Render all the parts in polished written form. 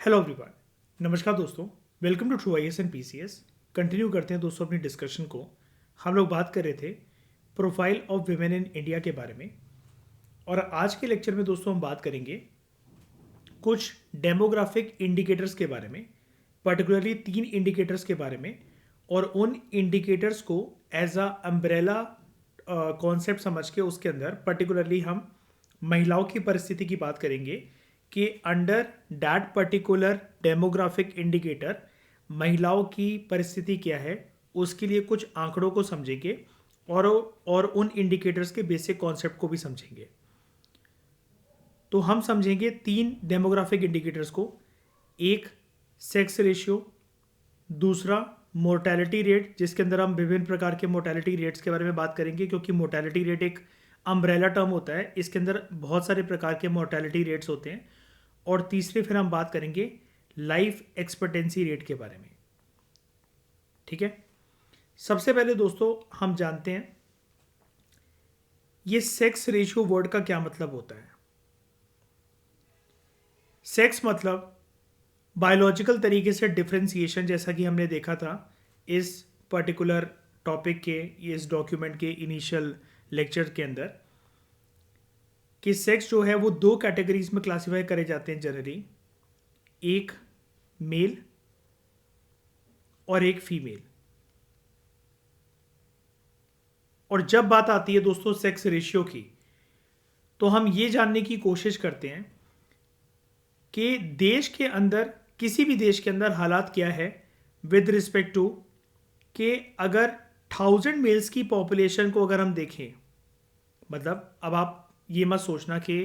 Hello everyone. नमस्कार दोस्तों। Welcome to true IAS and PCS. Continue करते हैं दोस्तों अपनी डिस्कशन को। हम लोग बात कर रहे थे profile of women in India के बारे में, और आज के लेक्चर में दोस्तों हम बात करेंगे कुछ डेमोग्राफिक इंडिकेटर्स के बारे में, पर्टिकुलरली 3 इंडिकेटर्स के बारे में। और उन इंडिकेटर्स को एज अ अम्ब्रेला कॉन्सेप्ट समझ के उसके अंदर पर्टिकुलरली हम महिलाओं की परिस्थिति की बात करेंगे कि under that particular demographic indicator महिलाओं की परिस्थिति क्या है, उसके लिए कुछ आंकड़ों को समझेंगे और उन इंडिकेटर्स के बेसिक कॉन्सेप्ट को भी समझेंगे। तो हम समझेंगे 3 डेमोग्राफिक इंडिकेटर्स को। एक सेक्स रेशियो, दूसरा मोर्टेलिटी रेट, जिसके अंदर हम विभिन्न प्रकार के मोर्टेलिटी रेट्स के बारे में बात करेंगे, क्योंकि मोर्टेलिटी रेट एक अम्ब्रेला टर्म होता है, इसके अंदर बहुत सारे प्रकार के मोर्टेलिटी रेट्स होते हैं। और तीसरे फिर हम बात करेंगे लाइफ एक्सपेक्टेंसी रेट के बारे में। ठीक है, सबसे पहले दोस्तों हम जानते हैं ये सेक्स रेशियो वर्ड का क्या मतलब होता है। सेक्स मतलब बायोलॉजिकल तरीके से डिफरेंशिएशन, जैसा कि हमने देखा था इस पर्टिकुलर टॉपिक के, इस डॉक्यूमेंट के इनिशियल लेक्चर के अंदर, कि सेक्स जो है वो 2 कैटेगरीज में क्लासिफाई करे जाते हैं जनरली, एक मेल और एक फीमेल। और जब बात आती है दोस्तों सेक्स रेशियो की, तो हम ये जानने की कोशिश करते हैं कि देश के अंदर, किसी भी देश के अंदर हालात क्या है विद रिस्पेक्ट टू कि अगर 1000 मेल्स की पॉपुलेशन को अगर हम देखें, मतलब अब आप ये मत सोचना कि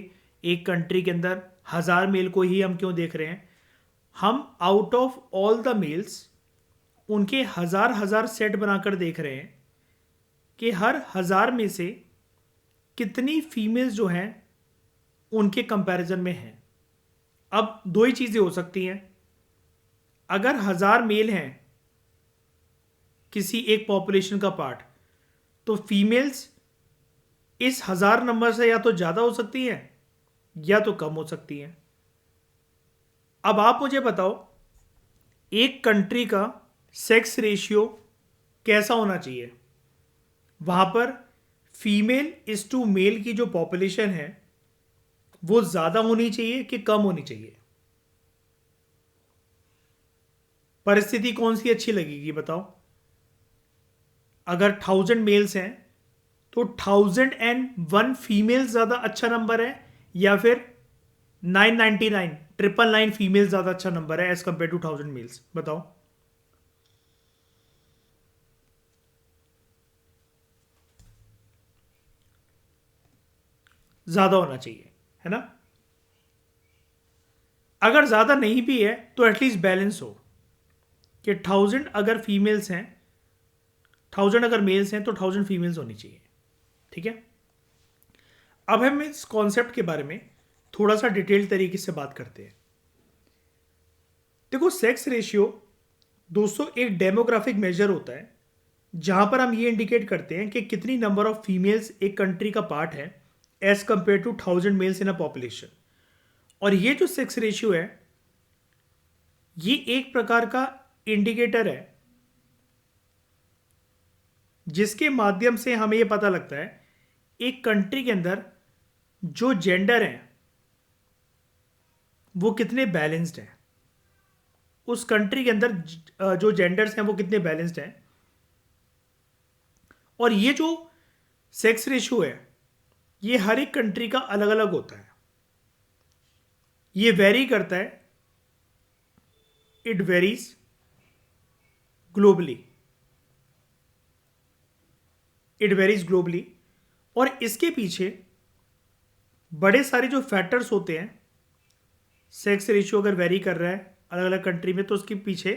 एक कंट्री के अंदर 1000 मेल को ही हम क्यों देख रहे हैं। हम out of all the mails उनके हजार हजार सेट बनाकर देख रहे हैं कि हर 1000 में से कितनी फीमेल्स जो हैं उनके कंपैरिजन में हैं। अब 2 ही चीज़ें हो सकती हैं। अगर 1000 मेल हैं किसी एक पॉपुलेशन का पार्ट, तो फीमेल्स इस 1000 नंबर से या तो ज़्यादा हो सकती हैं या तो कम हो सकती हैं। अब आप मुझे बताओ एक कंट्री का सेक्स रेशियो कैसा होना चाहिए। वहां पर फीमेल इज टू मेल की जो पॉपुलेशन है वो ज़्यादा होनी चाहिए कि कम होनी चाहिए। परिस्थिति कौन सी अच्छी लगेगी बताओ। अगर 1000 मेल्स हैं तो 1001 फीमेल ज़्यादा अच्छा नंबर है, या फिर 999 999 फीमेल ज़्यादा अच्छा नंबर है एज कंपेयर टू 1000 मेल्स। बताओ। ज़्यादा होना चाहिए, है ना। अगर ज़्यादा नहीं भी है तो एटलीस्ट बैलेंस हो कि 1000 अगर फीमेल्स हैं, 1000 अगर मेल्स हैं तो 1000 फीमेल्स होनी चाहिए। ठीक है, अब हम इस कॉन्सेप्ट के बारे में थोड़ा सा डिटेल तरीके से बात करते हैं। देखो, सेक्स रेशियो दोस्तों एक डेमोग्राफिक मेजर होता है जहां पर हम ये इंडिकेट करते हैं कि कितनी नंबर ऑफ फीमेल्स एक कंट्री का पार्ट है as compare to 1000 males in a population. और ये जो सेक्स रेशियो है ये एक प्रकार का इंडिकेटर है जिसके माध्यम से हमें यह पता लगता है एक कंट्री के अंदर जो जेंडर हैं वो कितने बैलेंस्ड हैं। उस कंट्री के अंदर जो जेंडर्स हैं वो कितने बैलेंस्ड हैं। और ये जो सेक्स रेशियो है ये हर एक कंट्री का अलग अलग होता है। ये वेरी करता है, it varies globally, it varies globally. और इसके पीछे बड़े सारे जो फैक्टर्स होते हैं, सेक्स रेशियो अगर वेरी कर रहा है अलग अलग कंट्री में तो उसके पीछे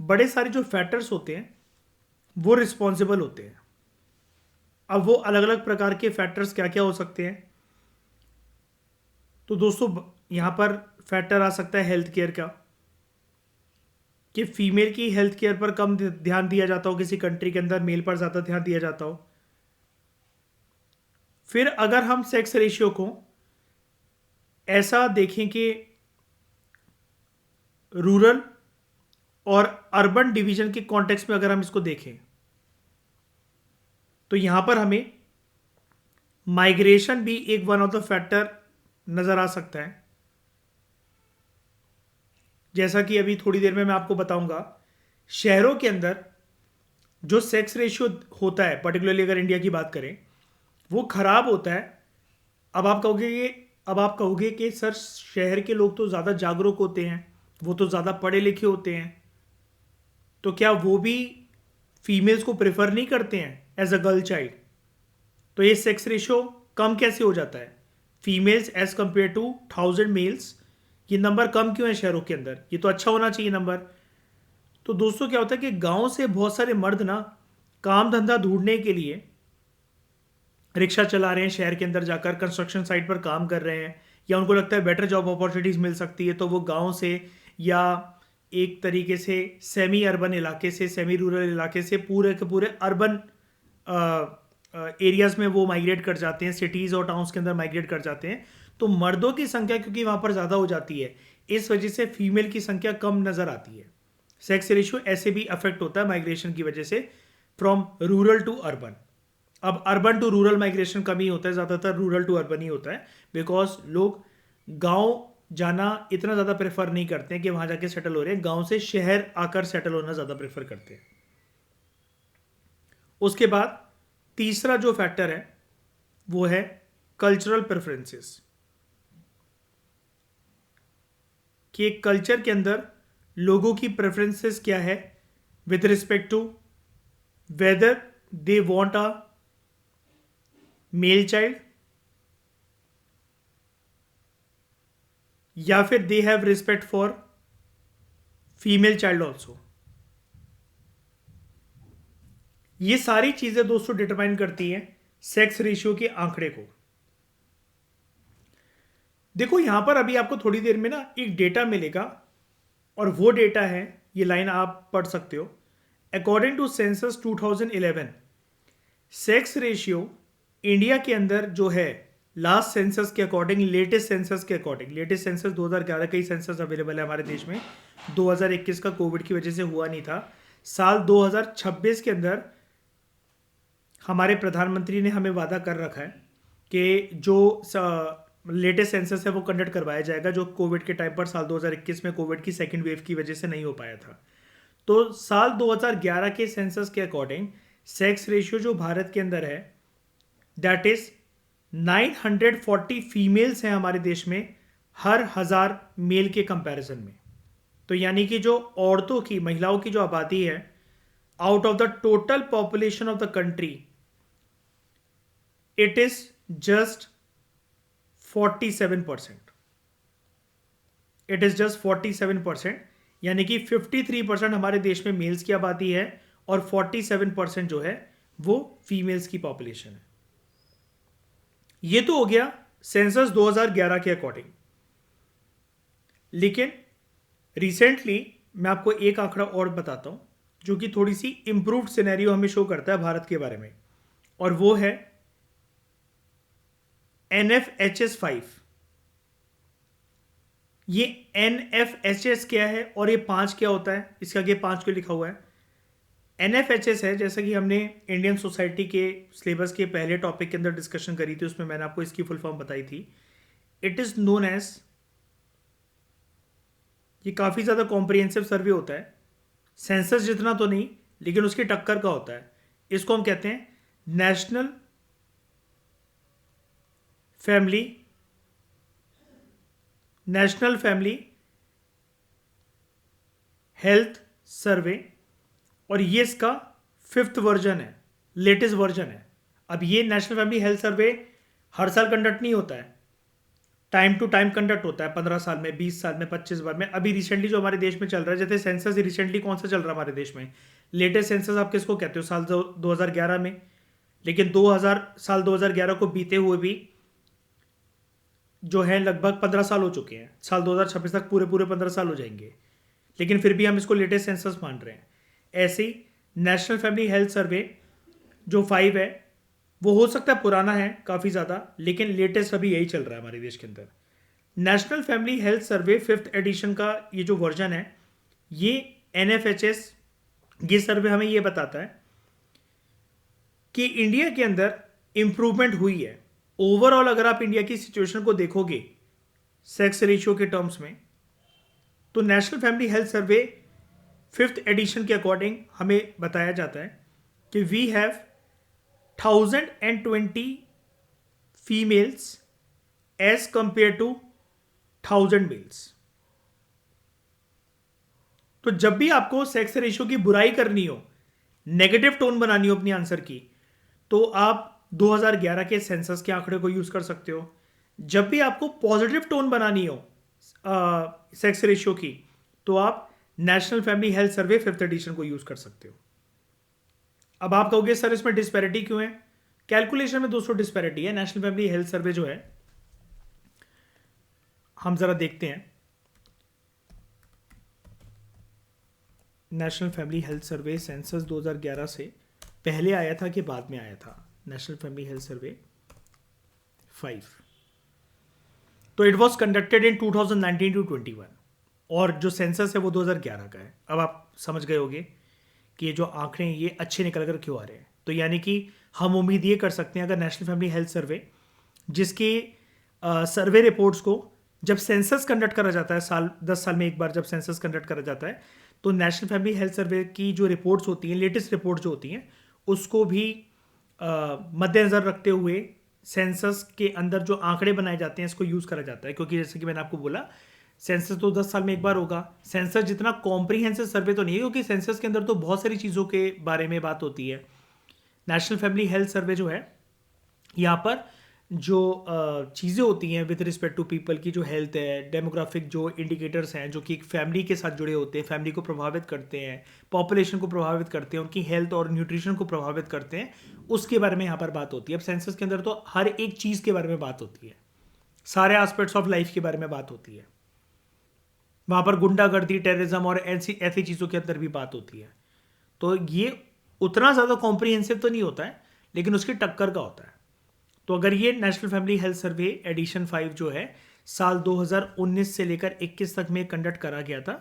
बड़े सारे जो फैक्टर्स होते हैं वो रिस्पॉन्सिबल होते हैं। अब वो अलग अलग प्रकार के फैक्टर्स क्या क्या हो सकते हैं, तो दोस्तों यहां पर फैक्टर आ सकता है हेल्थ केयर का, कि फीमेल की हेल्थ केयर पर कम ध्यान दिया जाता हो किसी कंट्री के अंदर, मेल पर ज़्यादा ध्यान दिया जाता हो। फिर अगर हम सेक्स रेशियो को ऐसा देखें कि रूरल और अर्बन डिवीजन के कॉन्टेक्स्ट में अगर हम इसको देखें तो यहां पर हमें माइग्रेशन भी एक वन ऑफ द फैक्टर नजर आ सकता है। जैसा कि अभी थोड़ी देर में मैं आपको बताऊंगा, शहरों के अंदर जो सेक्स रेशियो होता है, पर्टिकुलरली अगर इंडिया की बात करें, वो खराब होता है। अब आप कहोगे कि सर शहर के लोग तो ज़्यादा जागरूक होते हैं, वो तो ज़्यादा पढ़े लिखे होते हैं, तो क्या वो भी फीमेल्स को प्रेफर नहीं करते हैं एज अ गर्ल चाइल्ड? तो ये सेक्स रेशियो कम कैसे हो जाता है? Females as compare to 1000 males, ये नंबर कम क्यों है शहरों के अंदर? ये तो अच्छा होना चाहिए नंबर। तो दोस्तों क्या होता है कि गांव से बहुत सारे मर्द ना काम धंधा ढूंढने के लिए रिक्शा चला रहे हैं, शहर के अंदर जाकर कंस्ट्रक्शन साइट पर काम कर रहे हैं, या उनको लगता है बेटर जॉब अपॉर्चुनिटीज़ मिल सकती है, तो वो गांव से या एक तरीके से सेमी अर्बन इलाके से, सेमी रूरल इलाके से पूरे के पूरे अर्बन एरियाज में वो माइग्रेट कर जाते हैं, सिटीज़ और टाउन्स के अंदर माइग्रेट कर जाते हैं। तो मर्दों की संख्या क्योंकि वहाँ पर ज़्यादा हो जाती है, इस वजह से फीमेल की संख्या कम नज़र आती है। सेक्स रेशियो ऐसे भी अफेक्ट होता है माइग्रेशन की वजह से, फ्रॉम रूरल टू अर्बन। अब अर्बन टू रूरल माइग्रेशन कम ही होता है, ज़्यादातर रूरल टू अर्बन ही होता है, बिकॉज लोग गांव जाना इतना ज़्यादा प्रेफर नहीं करते हैं कि वहाँ जाके सेटल हो रहे हैं, गांव से शहर आकर सेटल होना ज़्यादा प्रेफर करते हैं। उसके बाद तीसरा जो फैक्टर है वो है कल्चरल प्रेफरेंसेस, कि एक कल्चर के अंदर लोगों की प्रेफरेंसेस क्या है with respect to whether they want a male child या फिर they have respect for female child also. ये सारी चीजें दोस्तों डिटरमाइन करती हैं सेक्स रेशियो के आंकड़े को। देखो यहां पर अभी आपको थोड़ी देर में ना एक डेटा मिलेगा, और वो डेटा है, ये लाइन आप पढ़ सकते हो। According to census 2011, sex ratio India के अंदर जो है, लास्ट सेंसस के अकॉर्डिंग, लेटेस्ट सेंसस के अकॉर्डिंग, लेटेस्ट सेंसस 2011, कई सेंसस अवेलेबल है हमारे देश में, 2021 का कोविड की वजह से हुआ नहीं था। साल 2026 के अंदर हमारे प्रधानमंत्री ने हमें वादा कर रखा है कि जो लेटेस्ट सेंसस है वो कंडक्ट करवाया जाएगा, जो कोविड के टाइम पर साल 2021 में कोविड की सेकेंड वेव की वजह से नहीं हो पाया था। तो साल 2011 के सेंसस के अकॉर्डिंग सेक्स रेशियो जो भारत के अंदर है, दैट इज 940 फीमेल्स हैं हमारे देश में हर 1000 मेल के कंपैरिजन में। तो यानी कि जो औरतों की, महिलाओं की जो आबादी है, out of the total population of the country, it is just 47%। It is just 47%, यानी कि 53% हमारे देश में मेल्स की आबादी है और 47% जो है वो फीमेल्स की पॉपुलेशन है। ये तो हो गया सेंसस 2011 के अकॉर्डिंग। लेकिन रिसेंटली मैं आपको एक आंकड़ा और बताता हूं जो कि थोड़ी सी इंप्रूव्ड सिनेरियो हमें शो करता है भारत के बारे में, और वो है NFHS5। ये NFHS क्या है और ये 5 क्या होता है, इसके आगे 5 क्यों लिखा हुआ है? NFHS है, जैसा कि हमने इंडियन सोसाइटी के सिलेबस के पहले टॉपिक के अंदर डिस्कशन करी थी, उसमें मैंने आपको इसकी फुल फॉर्म बताई थी। इट इज नोन एज, ये काफ़ी ज़्यादा कॉम्प्रिहेंसिव सर्वे होता है, सेंसस जितना तो नहीं लेकिन उसकी टक्कर का होता है। इसको हम कहते हैं नेशनल फैमिली हेल्थ सर्वे, और ये इसका 5th वर्जन है, लेटेस्ट वर्जन है। अब ये नेशनल फैमिली हेल्थ सर्वे हर साल कंडक्ट नहीं होता है, टाइम टू टाइम कंडक्ट होता है, 15 साल में, 20 साल में, 25 बार में। अभी रिसेंटली जो हमारे देश में चल रहा है, जैसे सेंसस रिसेंटली कौन सा चल रहा है हमारे देश में, लेटेस्ट सेंसस आप किसको कहते हो? साल 2011 में। लेकिन साल 2011 को बीते हुए भी जो है लगभग 15 साल हो चुके हैं, साल 2026 तक पूरे 15 साल हो जाएंगे, लेकिन फिर भी हम इसको लेटेस्ट सेंसस मान रहे हैं। ऐसे ही नेशनल फैमिली हेल्थ सर्वे जो 5 है, वो हो सकता है पुराना है काफ़ी ज़्यादा, लेकिन लेटेस्ट अभी यही चल रहा है हमारे देश के अंदर। National family health survey 5th edition का ये जो वर्जन है, ये NFHS, ये सर्वे हमें ये बताता है कि इंडिया के अंदर इंप्रूवमेंट हुई है ओवरऑल। अगर आप इंडिया की सिचुएशन को देखोगे सेक्स रेशियो के टर्म्स में, तो national family health survey 5th edition के अकॉर्डिंग हमें बताया जाता है कि we have 1020 females as compare to 1000 males. तो जब भी आपको सेक्स रेशियो की बुराई करनी हो, नेगेटिव टोन बनानी हो अपनी आंसर की, तो आप 2011 के सेंसस के आंकड़े को यूज कर सकते हो। जब भी आपको पॉजिटिव टोन बनानी हो सेक्स रेशियो की, तो आप national family health survey 5th edition को यूज कर सकते हो। अब आप कहोगे सर इसमें डिस्पैरिटी क्यों है? कैलकुलेशन में दोस्तों डिस्पैरिटी है। नेशनल फैमिली हेल्थ सर्वे जो है, हम जरा देखते हैं नेशनल फैमिली हेल्थ सर्वे सेंसस 2011 से पहले आया था कि बाद में आया था नेशनल फैमिली हेल्थ सर्वे 5। तो it was conducted in 2019 to 21 और जो सेंसस है वो 2011 का है। अब आप समझ गए होंगे कि ये जो आंकड़े हैं ये अच्छे निकल कर क्यों आ रहे हैं। तो यानी कि हम उम्मीद ये कर सकते हैं अगर नेशनल फैमिली हेल्थ सर्वे, जिसके सर्वे रिपोर्ट्स को जब सेंसस कंडक्ट करा जाता है, 10 साल में एक बार जब सेंसस कंडक्ट करा जाता है, तो नेशनल फैमिली हेल्थ सर्वे की जो रिपोर्ट्स होती हैं, लेटेस्ट रिपोर्ट्स जो होती हैं, उसको भी मद्देनजर रखते हुए सेंसस के अंदर जो आंकड़े बनाए जाते हैं इसको यूज़ करा जाता है। क्योंकि जैसे कि मैंने आपको बोला, सेंसस तो 10 साल में एक बार होगा। सेंसस जितना कॉम्प्रीहेंसिव सर्वे तो नहीं है, क्योंकि सेंसस के अंदर तो बहुत सारी चीज़ों के बारे में बात होती है। नेशनल फैमिली हेल्थ सर्वे जो है, यहाँ पर जो चीज़ें होती हैं विद रिस्पेक्ट टू पीपल की जो हेल्थ है, डेमोग्राफिक जो इंडिकेटर्स हैं जो कि एक फैमिली के साथ जुड़े होते हैं, फैमिली को प्रभावित करते हैं, पॉपुलेशन को प्रभावित करते हैं, उनकी हेल्थ और न्यूट्रिशन को प्रभावित करते हैं, उसके बारे में यहाँ पर बात होती है। अब सेंसस के अंदर तो हर एक चीज़ के बारे में बात होती है, सारे एस्पेक्ट्स ऑफ लाइफ के बारे में बात होती है। वहाँ पर गुंडागर्दी, टेररिज्म और ऐसी चीज़ों के अंदर भी बात होती है। तो ये उतना ज़्यादा कॉम्प्रिहेंसिव तो नहीं होता है, लेकिन उसकी टक्कर का होता है। तो अगर ये national family health survey edition 5 जो है साल 2019 से लेकर 21 तक में कंडक्ट करा गया था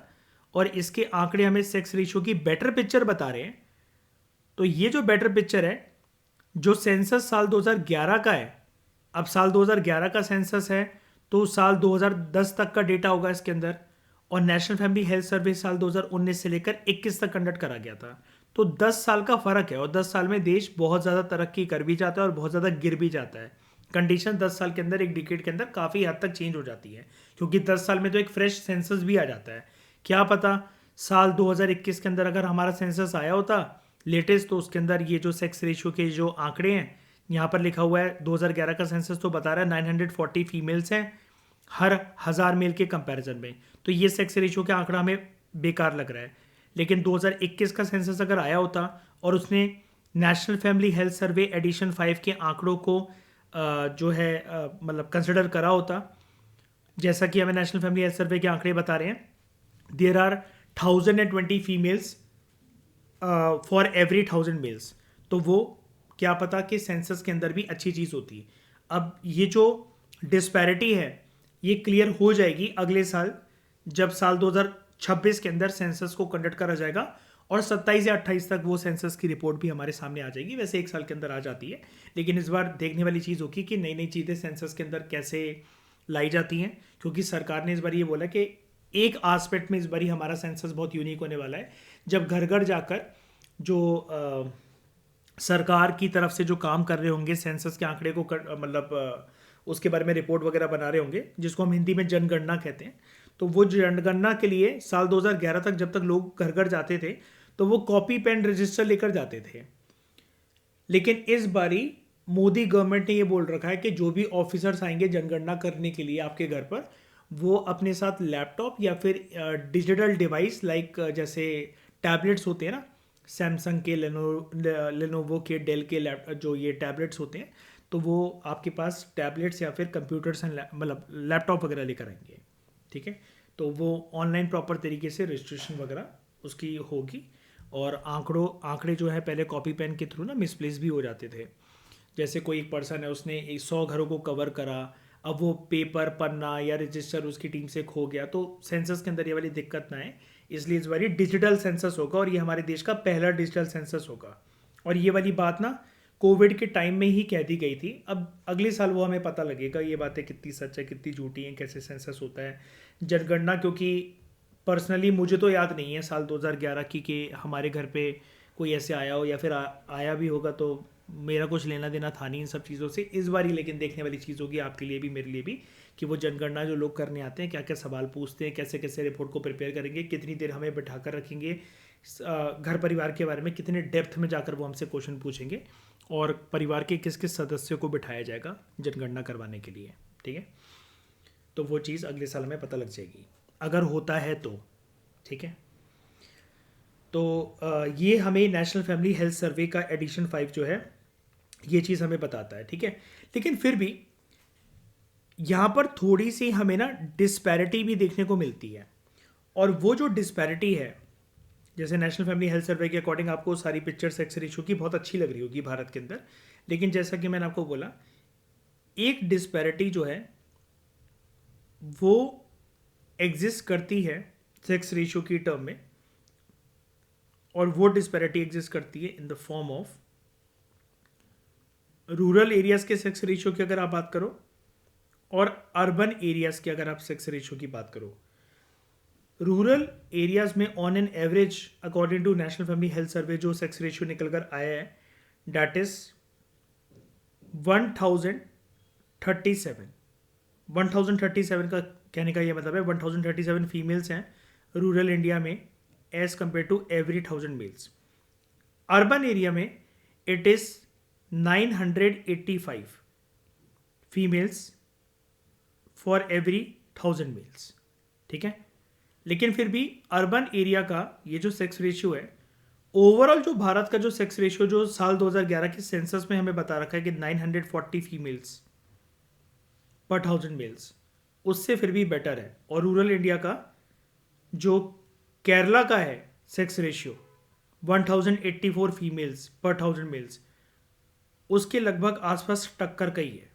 और इसके आंकड़े हमें सेक्स रेशियो की बेटर पिक्चर बता रहे हैं, तो ये जो बेटर पिक्चर है जो सेंसस साल 2011 का है, अब साल 2011 का सेंसस है तो साल 2010 तक का डेटा होगा इसके अंदर, और नेशनल फैमिली हेल्थ सर्वे साल 2019 से लेकर 21 तक कंडक्ट करा गया था। तो 10 साल का फर्क है और 10 साल में देश बहुत ज़्यादा तरक्की कर भी जाता है और बहुत ज़्यादा गिर भी जाता है। कंडीशन 10 साल के अंदर, एक डिकेड के अंदर काफ़ी हद तक चेंज हो जाती है, क्योंकि 10 साल में तो एक फ्रेश सेंसस भी आ जाता है। क्या पता साल 2021 के अंदर अगर हमारा सेंसस आया होता लेटेस्ट, तो उसके अंदर ये जो सेक्स रेशियो के जो आंकड़े हैं, यहाँ पर लिखा हुआ है 2011 का सेंसस तो बता रहा है 940 फीमेल्स हैं हर 1000 मेल के कंपैरिजन में। तो ये सेक्स रेशियो का आंकड़ा हमें बेकार लग रहा है। लेकिन 2021 का सेंसस अगर आया होता और उसने national family health survey edition 5 के आंकड़ों को जो है मतलब कंसिडर करा होता, जैसा कि हमें नेशनल फैमिली हेल्थ सर्वे के आंकड़े बता रहे हैं, there are 1020 females for every 1000 males, तो वो क्या पता कि सेंसस के अंदर भी अच्छी चीज़ होती है। अब ये जो डिस्पैरिटी है ये क्लियर हो जाएगी अगले साल, जब साल 2026 के अंदर सेंसस को कंडक्ट करा जाएगा और 27 या 28 तक वो सेंसस की रिपोर्ट भी हमारे सामने आ जाएगी। वैसे एक साल के अंदर आ जाती है, लेकिन इस बार देखने वाली चीज़ होगी कि नई नई चीज़ें सेंसस के अंदर कैसे लाई जाती हैं, क्योंकि सरकार ने इस बार ये बोला कि एक आस्पेक्ट में इस बार हमारा सेंसस बहुत यूनिक होने वाला है। जब घर घर जाकर जो सरकार की तरफ से जो काम कर रहे होंगे सेंसस के आंकड़े को मतलब उसके बारे में रिपोर्ट वगैरह बना रहे होंगे, जिसको हम हिंदी में जनगणना कहते हैं, तो वो जनगणना के लिए साल 2011 तक जब तक लोग घर घर जाते थे तो वो कॉपी पेन रजिस्टर लेकर जाते थे। लेकिन इस बारी मोदी गवर्नमेंट ने ये बोल रखा है कि जो भी ऑफिसर्स आएंगे जनगणना करने के लिए आपके घर पर, वो अपने साथ लैपटॉप या फिर डिजिटल डिवाइस लाइक जैसे टैबलेट्स होते हैं ना, सैमसंग के, लेनोवो के, डेल के जो ये टैबलेट्स होते हैं, तो वो आपके पास टैबलेट्स या फिर कंप्यूटर्स मतलब लैपटॉप वगैरह लेकर आएंगे। ठीक है, तो वो ऑनलाइन प्रॉपर तरीके से रजिस्ट्रेशन वगैरह उसकी होगी। और आंकड़े जो है पहले कॉपी पेन के थ्रू ना मिसप्लेस भी हो जाते थे। जैसे कोई एक पर्सन है उसने 100 घरों को कवर करा, अब वो पेपर पन्ना या रजिस्टर उसकी टीम से खो गया, तो सेंसस के अंदर ये वाली दिक्कत ना है, इसलिए इस बारी डिजिटल सेंसस होगा और ये हमारे देश का पहला डिजिटल सेंसस होगा। और ये वाली बात ना कोविड के टाइम में ही कह दी गई थी। अब अगले साल वो हमें पता लगेगा ये बातें कितनी सच है कितनी झूठी हैं, कैसे सेंसस होता है, जनगणना। क्योंकि पर्सनली मुझे तो याद नहीं है साल 2011 की कि हमारे घर पे कोई ऐसे आया हो, या फिर आया भी होगा तो मेरा कुछ लेना देना था नहीं इन सब चीज़ों से। इस बारी लेकिन देखने वाली चीज़ होगी आपके लिए भी मेरे लिए भी, कि वो जनगणना जो लोग करने आते हैं क्या क्या सवाल पूछते हैं, कैसे कैसे रिपोर्ट को प्रिपेयर करेंगे, कितनी देर हमें बैठा कर रखेंगे, घर परिवार के बारे में कितने डेप्थ में जाकर वो हमसे क्वेश्चन पूछेंगे, और परिवार के किस किस सदस्यों को बिठाया जाएगा जनगणना करवाने के लिए। ठीक है, तो वो चीज़ अगले साल हमें पता लग जाएगी अगर होता है तो। ठीक है, तो ये हमें नेशनल फैमिली हेल्थ सर्वे का एडिशन 5 जो है ये चीज़ हमें बताता है। ठीक है, लेकिन फिर भी यहाँ पर थोड़ी सी हमें ना डिस्पैरिटी भी देखने को मिलती है। और वो जो डिस्पैरिटी है, जैसे नेशनल फैमिली हेल्थ सर्वे के अकॉर्डिंग आपको सारी पिक्चर सेक्स रेशियो की बहुत अच्छी लग रही होगी भारत के अंदर, लेकिन जैसा कि मैंने आपको बोला एक डिस्पैरिटी जो है वो एग्जिस्ट करती है सेक्स रेशियो की टर्म में, और वो डिस्पैरिटी एग्जिस्ट करती है in the form of rural areas के सेक्स रेशियो की अगर आप बात करो, और अर्बन एरियाज की अगर आप सेक्स रेशियो की बात करो। रूरल एरियाज में on an average according to national family health survey जो सेक्स रेशियो निकल कर आया है डैट इज 1037। 1037 का कहने का ये मतलब है 1037 फीमेल्स हैं रूरल इंडिया में as compare to every 1000 males. Urban area में it is 985 females for every 1000 males. ठीक है, लेकिन फिर भी अर्बन एरिया का ये जो सेक्स रेशियो है, ओवरऑल जो भारत का जो सेक्स रेशियो जो साल 2011 के सेंसस में हमें बता रखा है कि 940 फीमेल्स पर 1000 मेल्स, उससे फिर भी बेटर है। और रूरल इंडिया का जो केरला का है सेक्स रेशियो 1084 फीमेल्स पर 1000 मेल्स, उसके लगभग आसपास टक्कर का ही है।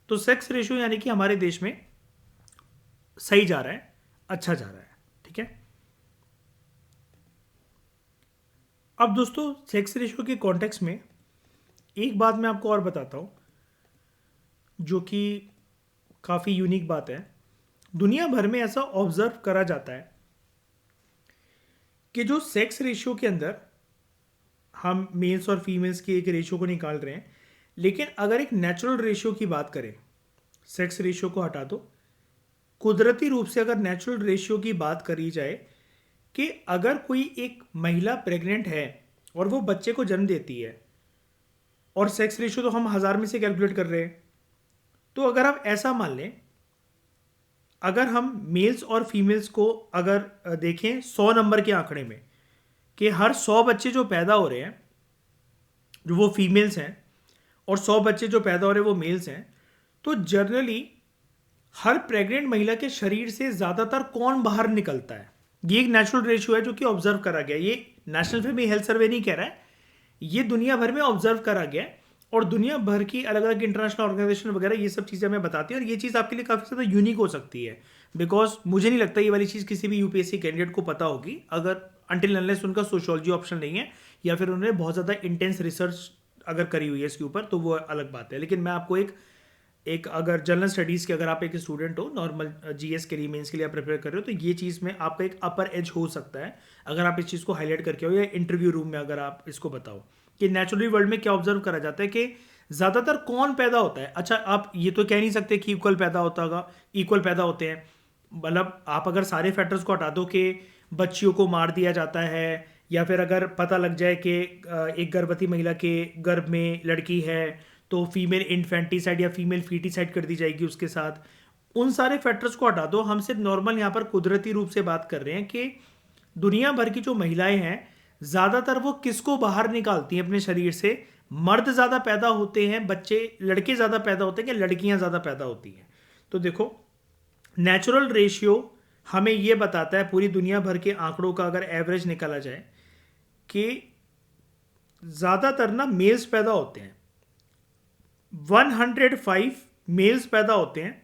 तो सेक्स रेशियो यानी कि हमारे देश में सही जा रहा है, अच्छा जा रहा है। ठीक है, अब दोस्तों सेक्स रेशियो के कॉन्टेक्स्ट में एक बात मैं आपको और बताता हूं जो कि काफ़ी यूनिक बात है। दुनिया भर में ऐसा ऑब्जर्व करा जाता है कि जो सेक्स रेशियो के अंदर हम मेल्स और फीमेल्स के एक रेशियो को निकाल रहे हैं, लेकिन अगर एक नेचुरल रेशियो की बात करें, सेक्स रेशियो को हटा दो, कुदरती रूप से अगर नेचुरल रेशियो की बात करी जाए कि अगर कोई एक महिला प्रेग्नेंट है और वो बच्चे को जन्म देती है, और सेक्स रेशियो तो हम 1000 में से कैलकुलेट कर रहे हैं, तो अगर आप ऐसा मान लें, अगर हम मेल्स और फीमेल्स को अगर देखें 100 नंबर के आंकड़े में कि हर 100 बच्चे जो पैदा हो रहे हैं जो वो फीमेल्स हैं और 100 बच्चे जो पैदा हो रहे हैं वो मेल्स हैं, तो जनरली हर प्रेग्नेंट महिला के शरीर से ज़्यादातर कौन बाहर निकलता है, ये एक नेचुरल रेशियो है जो कि ऑब्जर्व करा गया। ये नेशनल फैमिली हेल्थ सर्वे नहीं कह रहा है, ये दुनिया भर में ऑब्जर्व करा गया है, और दुनिया भर की अलग अलग इंटरनेशनल ऑर्गेनाइजेशन वगैरह ये सब चीज़ें हमें बताती हैं। और ये चीज़ आपके लिए काफ़ी ज़्यादा यूनिक हो सकती है, बिकॉज मुझे नहीं लगता ये वाली चीज़ किसी भी यूपीएससी कैंडिडेट को पता होगी, अगर अनटिल अनलेस उनका सोशियोलॉजी ऑप्शन नहीं है या फिर उन्होंने बहुत ज़्यादा इंटेंस रिसर्च अगर करी हुई है इसके ऊपर, तो वो अलग बात है। लेकिन मैं आपको एक अगर जनरल स्टडीज़ के अगर आप एक स्टूडेंट हो, नॉर्मल जीएस के लिए मेंस के लिए आप प्रिपेयर कर रहे हो, तो ये चीज़ में आपका एक अपर एज हो सकता है अगर आप इस चीज़ को हाईलाइट करके हो, या इंटरव्यू रूम में अगर आप इसको बताओ कि नेचुरली वर्ल्ड में क्या ऑब्जर्व करा जाता है कि ज़्यादातर कौन पैदा होता है। अच्छा, आप ये तो कह नहीं सकते कि इक्वल पैदा होता होगा, इक्वल पैदा होते हैं, मतलब आप अगर सारे फैक्टर्स को हटा दो कि बच्चियों को मार दिया जाता है, या फिर अगर पता लग जाए कि एक गर्भवती महिला के गर्भ में लड़की है तो फीमेल इन्फेंटिसाइड या फीमेल फीटिसाइड कर दी जाएगी उसके साथ, उन सारे फैक्टर्स को हटा दो। हम सिर्फ नॉर्मल यहाँ पर कुदरती रूप से बात कर रहे हैं कि दुनिया भर की जो महिलाएं हैं ज़्यादातर वो किसको बाहर निकालती हैं अपने शरीर से, मर्द ज़्यादा पैदा होते हैं, बच्चे लड़के ज़्यादा पैदा होते हैं कि लड़कियां ज़्यादा पैदा होती हैं। तो देखो नेचुरल रेशियो हमें ये बताता है पूरी दुनिया भर के आंकड़ों का अगर एवरेज निकाला जाए कि ज़्यादातर ना मेल्स पैदा होते हैं, 105 मेल्स पैदा होते हैं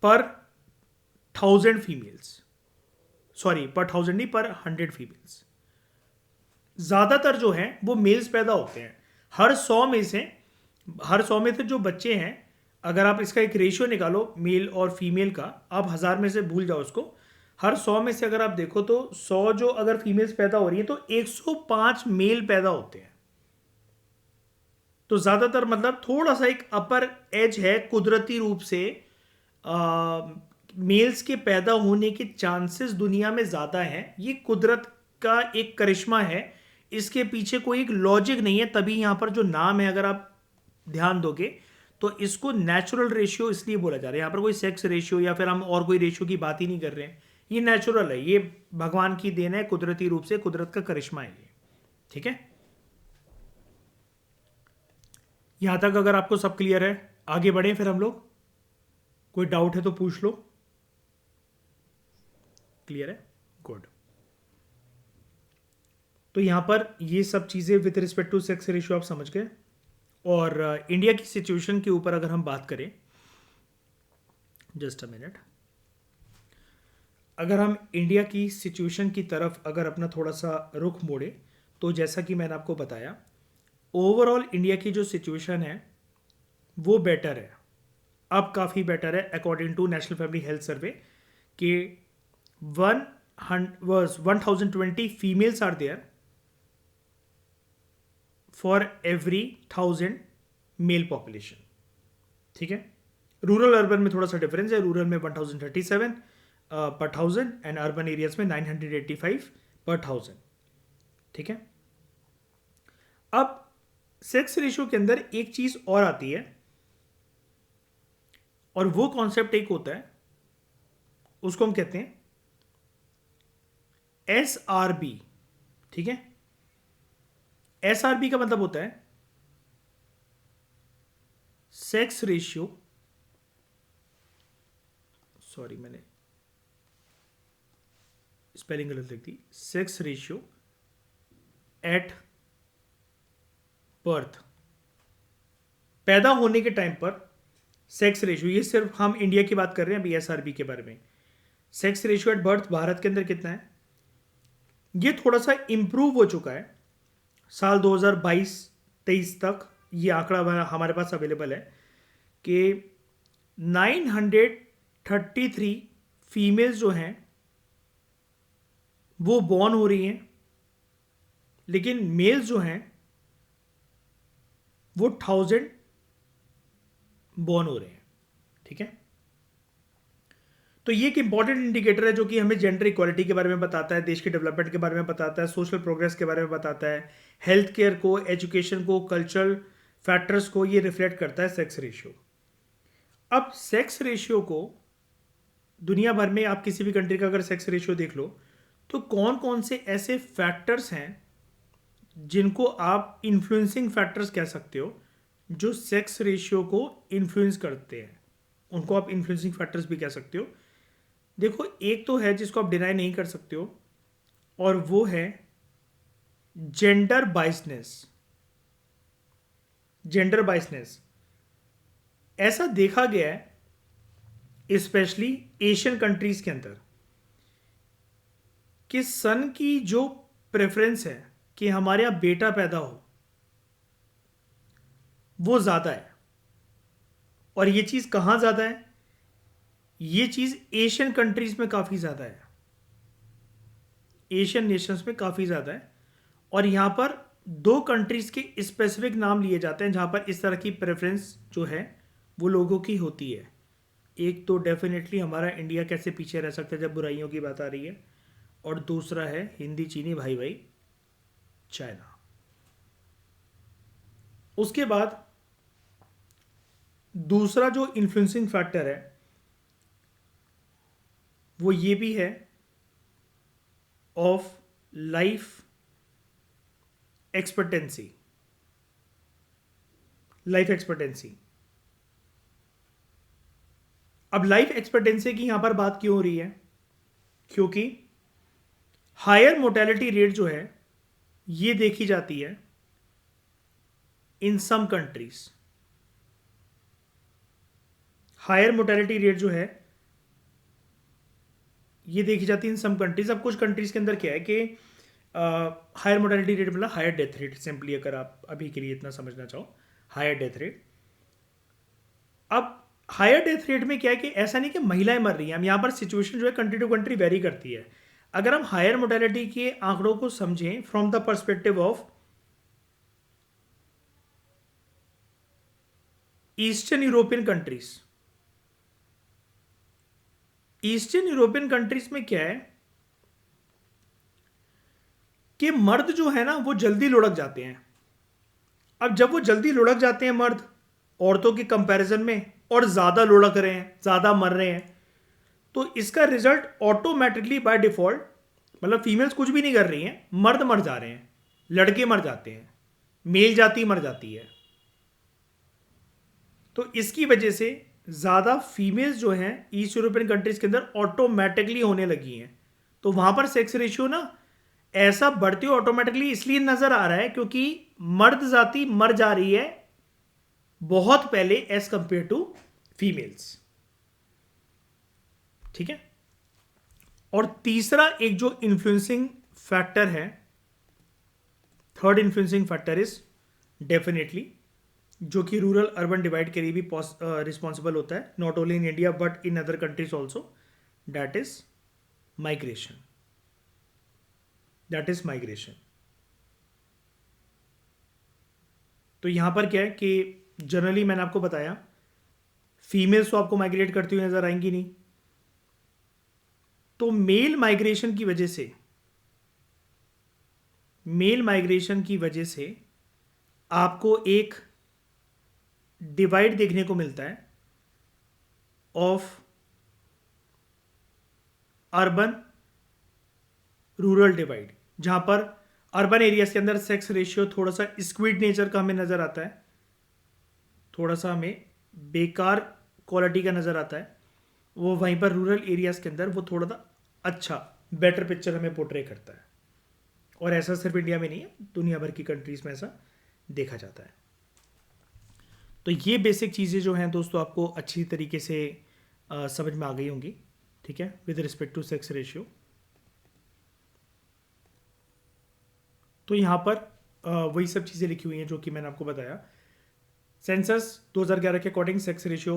पर 1000 फीमेल्स, सॉरी पर 1000 नहीं, पर 100 फीमेल्स। ज़्यादातर जो हैं वो मेल्स पैदा होते हैं। हर 100 में से जो बच्चे हैं, अगर आप इसका एक रेशियो निकालो मेल और फीमेल का, आप 1000 में से भूल जाओ उसको, हर 100 में से अगर आप देखो तो 100 जो अगर फीमेल्स पैदा हो रही है तो 105 मेल पैदा होते हैं। तो ज़्यादातर मतलब थोड़ा सा एक अपर एज है, कुदरती रूप से मेल्स के पैदा होने के चांसेस दुनिया में ज़्यादा हैं। ये कुदरत का एक करिश्मा है, इसके पीछे कोई एक लॉजिक नहीं है। तभी यहाँ पर जो नाम है, अगर आप ध्यान दोगे तो इसको नेचुरल रेशियो इसलिए बोला जा रहा है। यहाँ पर कोई सेक्स रेशियो या फिर हम और कोई रेशियो की बात ही नहीं कर रहे हैं। ये नेचुरल है, ये भगवान की देन है, कुदरती रूप से कुदरत का करिश्मा है ये। ठीक है, यहां तक अगर आपको सब क्लियर है, आगे बढ़ें फिर हम लोग। कोई डाउट है तो पूछ लो। क्लियर है, गुड। तो यहां पर ये सब चीज़ें with respect to sex ratio आप समझ गए। और इंडिया की सिचुएशन के ऊपर अगर हम बात करें, जस्ट अ मिनट, अगर हम इंडिया की सिचुएशन की तरफ अगर अपना थोड़ा सा रुख मोड़े, तो जैसा कि मैंने आपको बताया, ओवरऑल इंडिया की जो सिचुएशन है वो बेटर है, अब काफ़ी बेटर है। According to national family health survey कि 1020 females are there for every 1000 male population. ठीक है, रूरल अर्बन में थोड़ा सा डिफरेंस है, रूरल में 1037 पर 1000 एंड अर्बन एरियाज में 985 पर 1000। ठीक है, अब सेक्स रेशियो के अंदर एक चीज और आती है, और वो कॉन्सेप्ट एक होता है, उसको हम कहते हैं SRB। ठीक है, SRB का मतलब होता है सेक्स रेशियो, सॉरी मैंने स्पेलिंग गलत लिख दी, सेक्स रेशियो एट बर्थ, पैदा होने के टाइम पर सेक्स रेशियो। ये सिर्फ हम इंडिया की बात कर रहे हैं अभी, SRB के बारे में। Sex ratio at birth Bharat के अंदर कितना है, ये थोड़ा सा इंप्रूव हो चुका है साल 2022-23 तक। ये आंकड़ा हमारे पास अवेलेबल है कि 933 फीमेल्स जो हैं वो बॉर्न हो रही हैं, लेकिन मेल्स जो हैं वो 1000 बॉर्न हो रहे हैं। ठीक है, तो ये एक इंपॉर्टेंट इंडिकेटर है जो कि हमें जेंडर इक्वालिटी के बारे में बताता है, देश के डेवलपमेंट के बारे में बताता है, सोशल प्रोग्रेस के बारे में बताता है, हेल्थ केयर को, एजुकेशन को, कल्चरल फैक्टर्स को ये रिफ्लेक्ट करता है सेक्स रेशियो। अब सेक्स रेशियो को दुनिया भर में आप किसी भी कंट्री का अगर सेक्स रेशियो देख लो, तो कौन कौन से ऐसे फैक्टर्स हैं जिनको आप इन्फ्लुएंसिंग फैक्टर्स कह सकते हो, जो सेक्स रेशियो को इन्फ्लुएंस करते हैं, उनको आप इन्फ्लुएंसिंग फैक्टर्स भी कह सकते हो। देखो, एक तो है जिसको आप डिनाई नहीं कर सकते हो, और वो है जेंडर बाइसनेस। जेंडर बाइसनेस ऐसा देखा गया है स्पेशली एशियन कंट्रीज के अंदर कि सन की जो प्रेफरेंस है कि हमारे यहाँ बेटा पैदा हो, वो ज़्यादा है। और ये चीज़ कहाँ ज़्यादा है, ये चीज़ एशियन कंट्रीज में काफ़ी ज़्यादा है, एशियन नेशंस में काफ़ी ज़्यादा है। और यहाँ पर दो कंट्रीज के स्पेसिफिक नाम लिए जाते हैं जहाँ पर इस तरह की प्रेफरेंस जो है वो लोगों की होती है। एक तो डेफिनेटली हमारा इंडिया कैसे पीछे रह सकता है जब बुराइयों की बात आ रही है, और दूसरा है हिंदी चीनी भाई भाई चाइना। उसके बाद दूसरा जो इन्फ्लुएंसिंग फैक्टर है वो ये भी है of life expectancy. Life expectancy, अब लाइफ एक्सपेक्टेंसी की यहां पर बात क्यों हो रही है, क्योंकि हायर मोर्टेलिटी रेट जो है ये देखी जाती है in some countries. Higher mortality rate जो है ये देखी जाती है इन सम कंट्रीज। अब कुछ कंट्रीज के अंदर क्या है कि हायर मोर्टेलिटी रेट मतलब हायर डेथ रेट, सिंपली अगर आप अभी के लिए इतना समझना चाहो, हायर डेथ रेट। अब हायर डेथ रेट में क्या है कि ऐसा नहीं कि महिलाएं मर रही हैं, हम यहाँ पर सिचुएशन जो है कंट्री टू कंट्री वेरी करती है। अगर हम हायर मोर्टेलिटी के आंकड़ों को समझें from the perspective of eastern European countries, eastern European countries में क्या है कि मर्द जो है ना वो जल्दी लुढ़क जाते हैं। अब जब वो जल्दी लुढ़क जाते हैं मर्द औरतों के कंपैरिजन में, और ज्यादा लुढ़क रहे हैं, ज्यादा मर रहे हैं, तो इसका रिजल्ट ऑटोमेटिकली बाय डिफॉल्ट, मतलब फीमेल्स कुछ भी नहीं कर रही हैं, मर्द मर जा रहे हैं, लड़के मर जाते हैं, मेल जाति मर जाती है। तो इसकी वजह से ज़्यादा फीमेल्स जो हैं ईस्ट यूरोपियन कंट्रीज के अंदर ऑटोमेटिकली होने लगी हैं। तो वहां पर सेक्स रेशियो ना ऐसा बढ़ते हुए ऑटोमेटिकली इसलिए नजर आ रहा है क्योंकि मर्द जाति मर जा रही है बहुत पहले एज कंपेयर टू फीमेल्स। ठीक है। और तीसरा एक जो इन्फ्लुएंसिंग फैक्टर है, third influencing factor is definitely, जो कि रूरल अर्बन डिवाइड के लिए भी रिस्पॉन्सिबल होता है, not only in India but in other countries also, that is migration. That is migration. तो यहां पर क्या है कि जनरली मैंने आपको बताया फीमेल्स तो आपको माइग्रेट करती हुई नजर आएंगी नहीं, तो मेल माइग्रेशन की वजह से, मेल माइग्रेशन की वजह से आपको एक डिवाइड देखने को मिलता है ऑफ अर्बन रूरल डिवाइड, जहां पर अर्बन एरियाज के अंदर सेक्स रेशियो थोड़ा सा स्क्विड नेचर का हमें नजर आता है, थोड़ा सा हमें बेकार क्वालिटी का नजर आता है, वो वहीं पर रूरल एरियाज के अंदर वो थोड़ा सा अच्छा बेटर पिक्चर हमें पोर्ट्रे करता है। और ऐसा सिर्फ इंडिया में नहीं है, दुनिया भर की कंट्रीज में ऐसा देखा जाता है। तो ये बेसिक चीज़ें जो हैं दोस्तों आपको अच्छी तरीके से समझ में आ गई होंगी। ठीक है, with respect to sex ratio. तो यहाँ पर वही सब चीज़ें लिखी हुई हैं जो कि मैंने आपको बताया। सेंसस 2011 के according sex ratio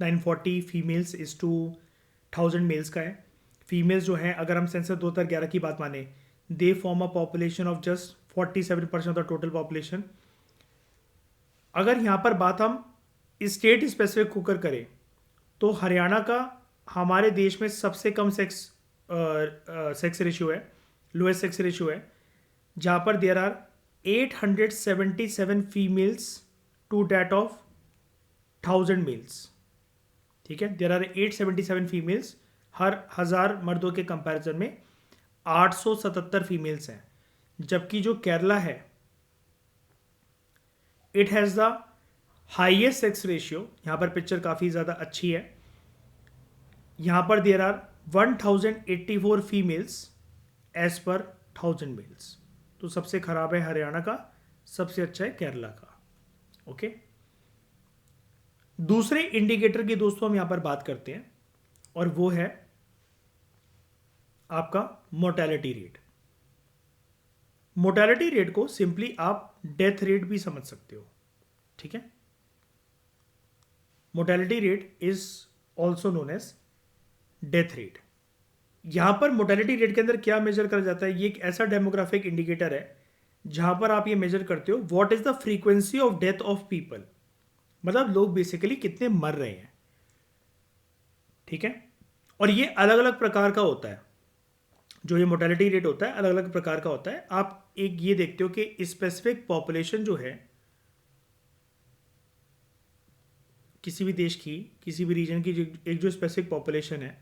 940 females is to 1000 males का है। फीमेल्स जो हैं, अगर हम सेंसस 2011 की बात माने, they form a population of just 47% of the total population. अगर यहाँ पर बात हम स्टेट स्पेसिफिक होकर करें तो हरियाणा का हमारे देश में सबसे कम सेक्स रेशियो है, लोएस्ट सेक्स रेशियो है, जहाँ पर there are 877 females to date of 1000 males. ठीक है, देयर आर 877 फीमेल्स हर 1000 मर्दों के कंपैरिजन में 877 फीमेल्स हैं। जबकि जो केरला है, it has the highest sex ratio. यहाँ पर पिक्चर काफ़ी ज़्यादा अच्छी है। यहाँ पर there are 1084 females as per 1000 males. तो सबसे खराब है हरियाणा का, सबसे अच्छा है केरला का। ओके, दूसरे इंडिकेटर की दोस्तों हम यहाँ पर बात करते हैं, और वो है आपका मोर्टेलिटी रेट। मोर्टेलिटी रेट को सिंपली आप डेथ रेट भी समझ सकते हो। ठीक है, mortality rate is also known as death rate. यहां पर मोर्टेलिटी रेट के अंदर क्या मेजर करा जाता है, ये एक ऐसा डेमोग्राफिक इंडिकेटर है जहां पर आप ये मेजर करते हो what is the frequency of death of people, मतलब लोग बेसिकली कितने मर रहे हैं। ठीक है, और ये अलग अलग प्रकार का होता है। जो ये मोर्टेलिटी रेट होता है अलग अलग प्रकार का होता है। आप एक ये देखते हो कि स्पेसिफिक पॉपुलेशन जो है किसी भी देश की, किसी भी रीजन की, एक जो स्पेसिफिक पॉपुलेशन है,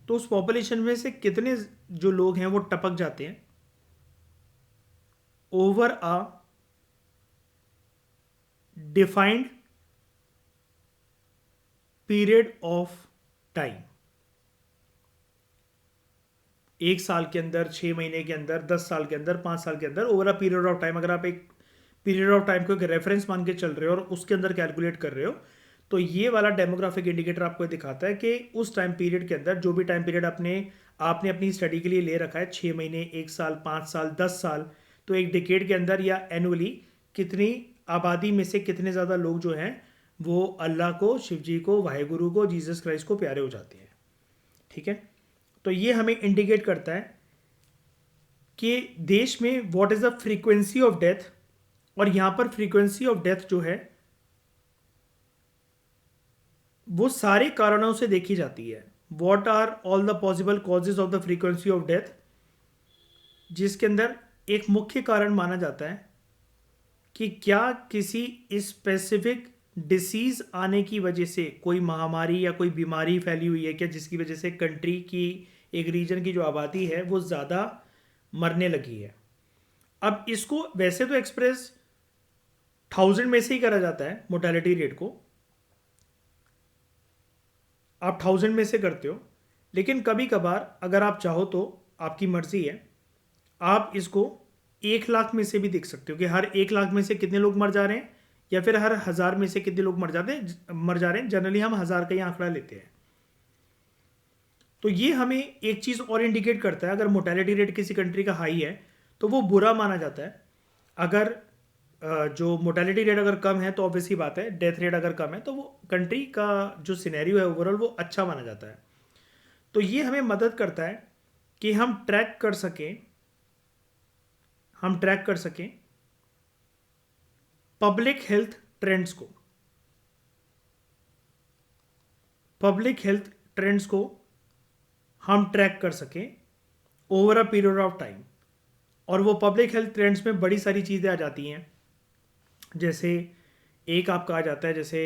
तो उस पॉपुलेशन में से कितने जो लोग हैं वो टपक जाते हैं over a defined period of time. 1 साल के अंदर, 6 महीने के अंदर, 10 साल के अंदर, 5 साल के अंदर, over a period of time. अगर आप एक पीरियड ऑफ टाइम को एक रेफरेंस मान के चल रहे हो और उसके अंदर कैलकुलेट कर रहे हो, तो ये वाला डेमोग्राफिक इंडिकेटर आपको ये दिखाता है कि उस टाइम पीरियड के अंदर, जो भी टाइम पीरियड आपने आपने अपनी स्टडी के लिए ले रखा है, 6 महीने, 1 साल, 5 साल, 10 साल, तो एक डिकेड के अंदर या एनुअली कितनी आबादी में से कितने ज़्यादा लोग जो हैं वो अल्लाह को, शिव जी को, वाहेगुरु को, जीसस क्राइस्ट को प्यारे हो जाते हैं। ठीक है, तो ये हमें इंडिकेट करता है कि देश में what is the frequency of death. और यहाँ पर फ्रीक्वेंसी ऑफ डेथ जो है वो सारे कारणों से देखी जाती है। What are all the possible causes of the frequency of death, जिसके अंदर एक मुख्य कारण माना जाता है कि क्या किसी स्पेसिफिक डिसीज आने की वजह से कोई महामारी या कोई बीमारी फैली हुई है क्या, जिसकी वजह से कंट्री की, एक रीजन की जो आबादी है वो ज़्यादा मरने लगी है। अब इसको वैसे तो एक्सप्रेस 1000 में से ही करा जाता है, मोर्टेलिटी रेट को आप 1000 में से करते हो, लेकिन कभी कभार अगर आप चाहो तो आपकी मर्जी है, आप इसको 1 लाख में से भी देख सकते हो कि हर 1 लाख में से कितने लोग मर जा रहे हैं, या फिर हर 1000 में से कितने लोग मर जा रहे हैं। जनरली हम 1000 का ही आंकड़ा लेते हैं। तो ये हमें एक चीज़ और इंडिकेट करता है, अगर मोर्टेलिटी रेट किसी कंट्री का हाई है तो वो बुरा माना जाता है। अगर जो मोर्टेलिटी रेट अगर कम है तो ऑब्वियसली बात है, डेथ रेट अगर कम है तो वो कंट्री का जो सिनेरियो है ओवरऑल वो अच्छा माना जाता है। तो ये हमें मदद करता है कि हम ट्रैक कर सकें पब्लिक हेल्थ ट्रेंड्स को हम ट्रैक कर सकें over a period of time. और वो पब्लिक हेल्थ ट्रेंड्स में बड़ी सारी चीज़ें आ जाती हैं, जैसे एक आपका आ जाता है जैसे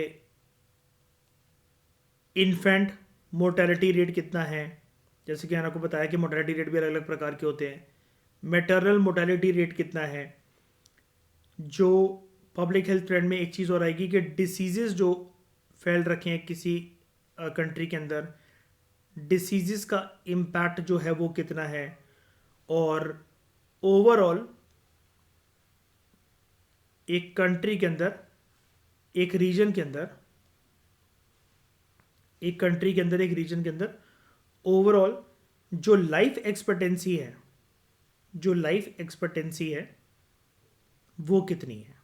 इन्फेंट मोर्टेलिटी रेट कितना है, जैसे कि मैंने आपको बताया कि मोर्टेलिटी रेट भी अलग अलग प्रकार के होते हैं। मैटरनल मोर्टेलिटी रेट कितना है। जो पब्लिक हेल्थ ट्रेंड में एक चीज़ और आएगी कि डिसीजेस जो फैल रखे हैं किसी कंट्री के अंदर, डिसीजेस का इम्पैक्ट जो है वो कितना है। और ओवरऑल एक कंट्री के अंदर, एक रीजन के अंदर ओवरऑल जो लाइफ एक्सपेक्टेंसी है वो कितनी है।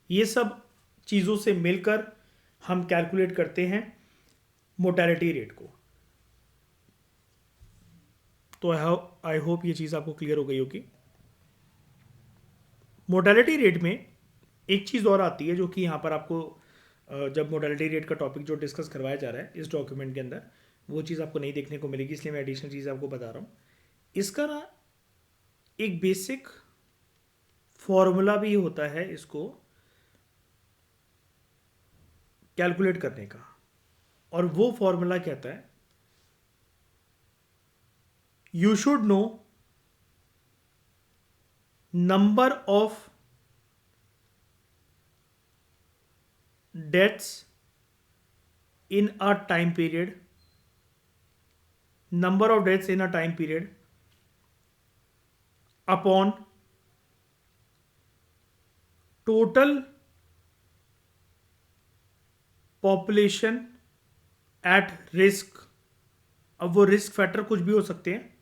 ये सब चीज़ों से मिलकर हम कैलकुलेट करते हैं मोर्टेलिटी रेट को। तो आई होप ये चीज़ आपको क्लियर हो गई होगी। मोर्टेलिटी रेट में एक चीज़ और आती है जो कि यहाँ पर आपको जब मोर्टेलिटी रेट का टॉपिक जो डिस्कस करवाया जा रहा है इस डॉक्यूमेंट के अंदर, वो चीज़ आपको नहीं देखने को मिलेगी, इसलिए मैं एडिशनल चीज़ आपको बता रहा हूँ। इसका ना एक बेसिक फॉर्मूला भी होता है इसको कैलकुलेट करने का, और वो फॉर्मूला कहता है you should know number of deaths in a time period upon total population at risk. अब वो रिस्क फैक्टर कुछ भी हो सकते हैं,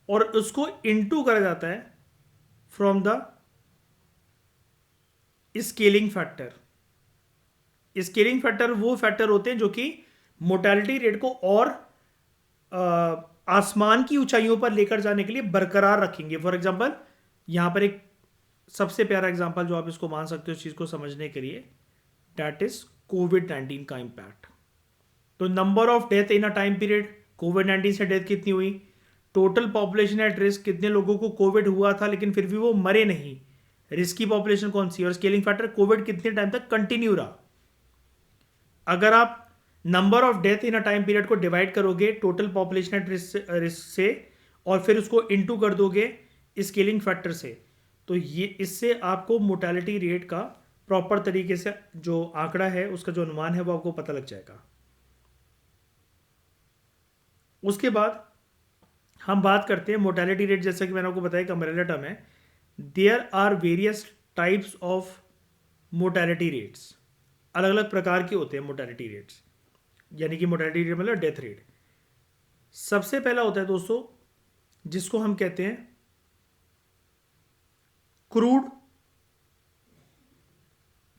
और उसको इनटू करा जाता है from the scaling factor. Scaling factor वो फैक्टर होते हैं जो कि मोर्टेलिटी रेट को और आसमान की ऊंचाइयों पर लेकर जाने के लिए बरकरार रखेंगे। फॉर एग्जांपल, यहां पर एक सबसे प्यारा एग्जांपल जो आप इसको मान सकते हो इस चीज को समझने के लिए, दैट इज कोविड-19 का इंपैक्ट। तो number of death in a time period, कोविड-19 से डेथ कितनी हुई, टोटल पॉपुलेशन एट रिस्क, कितने लोगों को कोविड हुआ था लेकिन फिर भी वो मरे नहीं, रिस्की पॉपुलेशन कौन सी, और स्केलिंग फैक्टर कोविड कितने टाइम तक कंटिन्यू रहा। अगर आप number of death in a time period को डिवाइड करोगे टोटल पॉपुलेशन एट रिस्क से, और फिर उसको इनटू कर दोगे स्केलिंग फैक्टर से, तो ये इससे आपको मोर्टेलिटी रेट का प्रॉपर तरीके से जो आंकड़ा है उसका जो अनुमान है वो आपको पता लग जाएगा। उसके बाद हम बात करते हैं मोर्टेलिटी रेट, जैसा कि मैंने आपको बताया कि अम्ब्रेला टर्म है। There are various types of mortality rates अलग अलग प्रकार के होते हैं। मोर्टेलिटी रेट्स यानी कि मोर्टेलिटी रेट मतलब डेथ रेट। सबसे पहला होता है दोस्तों जिसको हम कहते हैं क्रूड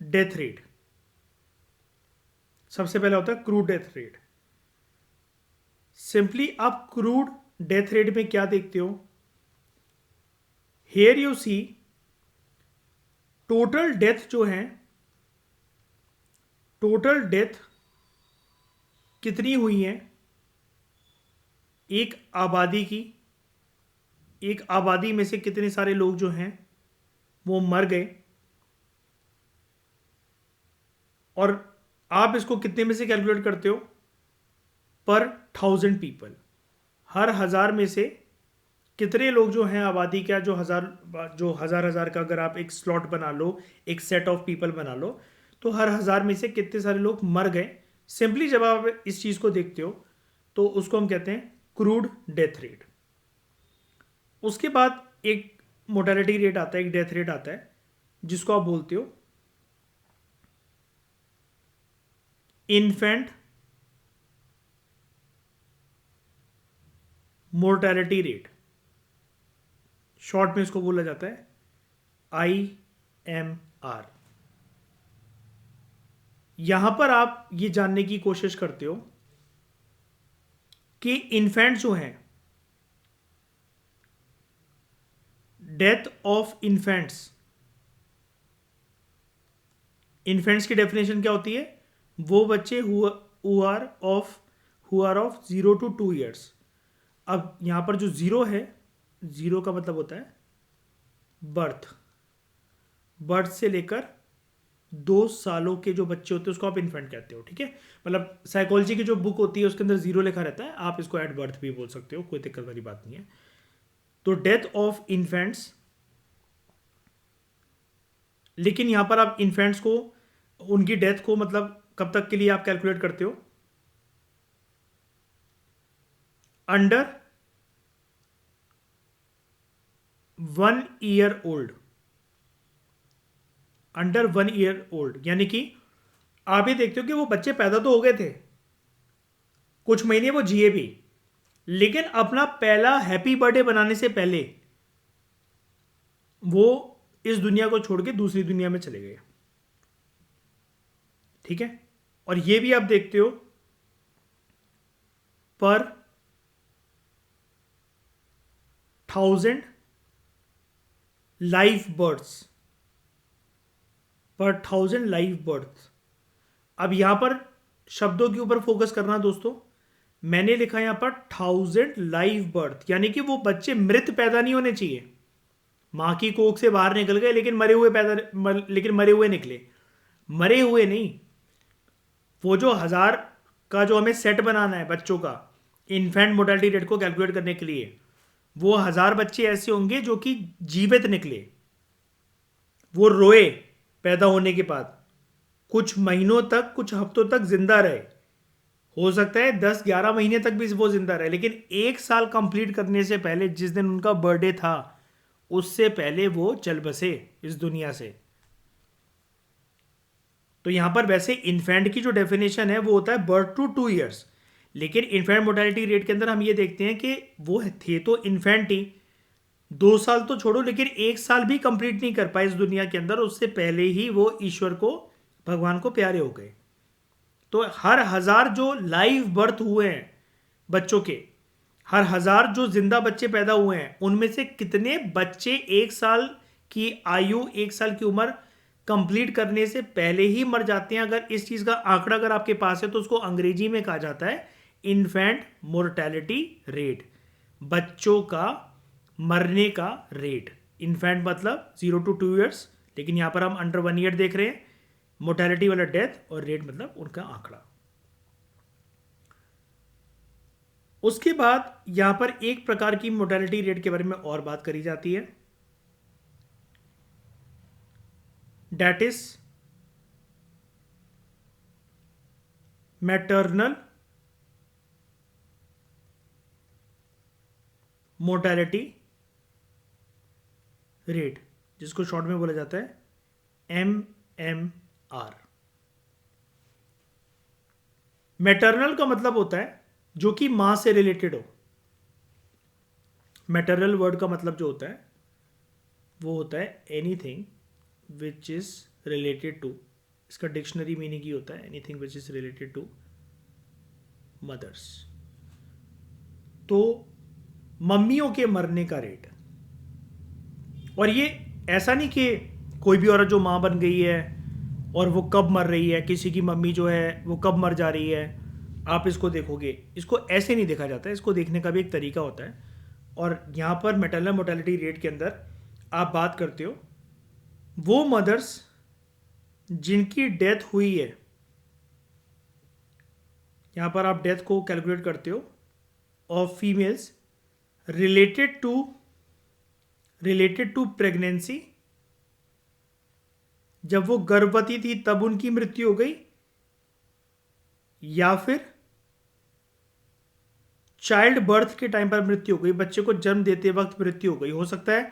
डेथ रेट। सबसे पहला होता है क्रूड डेथ रेट। सिंपली आप क्रूड डेथ रेट में क्या देखते हो, here you see total death जो है, टोटल डेथ कितनी हुई है एक आबादी की, एक आबादी में से कितने सारे लोग जो हैं वो मर गए, और आप इसको कितने में से कैलकुलेट करते हो, पर 1000 पीपल। हर 1000 में से कितने लोग जो हैं आबादी का, जो हजार का अगर आप एक स्लॉट बना लो, एक सेट ऑफ पीपल बना लो, तो हर 1000 में से कितने सारे लोग मर गए। सिंपली जब आप इस चीज को देखते हो तो उसको हम कहते हैं क्रूड डेथ रेट। उसके बाद एक मोर्टेलिटी रेट आता है, एक डेथ रेट आता है जिसको आप बोलते हो इन्फेंट मोर्टेलिटी रेट। शॉर्ट में इसको बोला जाता है IMR। यहां पर आप ये जानने की कोशिश करते हो कि इन्फेंट जो हैं, डेथ ऑफ इन्फेंट्स, इन्फेंट्स की डेफिनेशन क्या होती है, वो बच्चे who are of 0 to 2 years। अब यहां पर जो जीरो है, जीरो का मतलब होता है बर्थ, बर्थ से लेकर 2 सालों के जो बच्चे होते हैं उसको आप इन्फेंट कहते हो। ठीक है, मतलब साइकोलॉजी की जो बुक होती है उसके अंदर जीरो लिखा रहता है, आप इसको एट बर्थ भी बोल सकते हो, कोई दिक्कत वाली बात नहीं है। तो डेथ ऑफ इन्फेंट्स, लेकिन यहां पर आप इन्फेंट्स को, उनकी डेथ को मतलब कब तक के लिए आप कैलकुलेट करते हो, under 1 year old, under 1 year old. यानी कि आप ये देखते हो कि वो बच्चे पैदा तो हो गए थे, कुछ महीने वो जिए भी, लेकिन अपना पहला हैप्पी बर्थडे बनाने से पहले वो इस दुनिया को छोड़ के दूसरी दुनिया में चले गए। ठीक है, और ये भी आप देखते हो पर 1000 लाइव बर्थ्स, पर 1000 लाइव बर्थ। अब यहां पर शब्दों के ऊपर फोकस करना दोस्तों, मैंने लिखा यहां पर 1000 लाइव बर्थ, यानी कि वो बच्चे मृत पैदा नहीं होने चाहिए, मां की कोख से बाहर निकल गए लेकिन मरे हुए निकले, मरे हुए नहीं। वो जो 1000 का जो हमें सेट बनाना है बच्चों का इन्फेंट मोर्टेलिटी रेट को कैलकुलेट करने के लिए, वो 1000 बच्चे ऐसे होंगे जो कि जीवित निकले, वो रोए पैदा होने के बाद, कुछ महीनों तक, कुछ हफ्तों तक जिंदा रहे, हो सकता है 10-11 महीने तक भी वो जिंदा रहे, लेकिन 1 साल कंप्लीट करने से पहले, जिस दिन उनका बर्थडे था उससे पहले वो चल बसे इस दुनिया से। तो यहां पर वैसे इन्फेंट की जो डेफिनेशन है वो होता है बर्थ टू 2 years, लेकिन इन्फेंट मोर्टेलिटी रेट के अंदर हम ये देखते हैं कि वो थे तो इन्फेंट ही, 2 साल तो छोड़ो, लेकिन 1 साल भी कंप्लीट नहीं कर पाए इस दुनिया के अंदर, उससे पहले ही वो ईश्वर को, भगवान को प्यारे हो गए। तो हर 1000 जो लाइव बर्थ हुए हैं बच्चों के, हर 1000 जो जिंदा बच्चे पैदा हुए हैं, उनमें से कितने बच्चे 1 साल की आयु, 1 साल की उम्र कंप्लीट करने से पहले ही मर जाते हैं। अगर इस चीज का आंकड़ा अगर आपके पास है तो उसको अंग्रेजी में कहा जाता है इन्फेंट मोर्टेलिटी रेट, बच्चों का मरने का रेट। इन्फेंट मतलब 0 to 2 years, लेकिन यहां पर हम अंडर 1 year देख रहे हैं, मोर्टेलिटी वाला डेथ, और रेट मतलब उनका आंकड़ा। उसके बाद यहां पर एक प्रकार की मोर्टेलिटी रेट के बारे में और बात करी जाती है, that is maternal mortality rate, जिसको शॉर्ट में बोला जाता है MR। मैटरनल का मतलब होता है जो कि मां से रिलेटेड हो। मैटरनल वर्ड का मतलब जो होता है वो होता है anything which is related to, इसका डिक्शनरी मीनिंग ही होता है anything which is related to mothers. तो मम्मियों के मरने का रेट, और ये ऐसा नहीं कि कोई भी औरत जो माँ बन गई है और वो कब मर रही है, किसी की मम्मी जो है वो कब मर जा रही है, आप इसको देखोगे, इसको ऐसे नहीं देखा जाता है, इसको देखने का भी एक तरीका होता है। और यहाँ पर मैटरनल मोर्टेलिटी रेट के अंदर आप बात करते हो वो मदर्स जिनकी डेथ हुई है, यहाँ पर आप डेथ को कैलकुलेट करते हो of females related to pregnancy, जब वो गर्भवती थी तब उनकी मृत्यु हो गई, या फिर चाइल्ड बर्थ के टाइम पर मृत्यु हो गई, बच्चे को जन्म देते वक्त मृत्यु हो गई। हो सकता है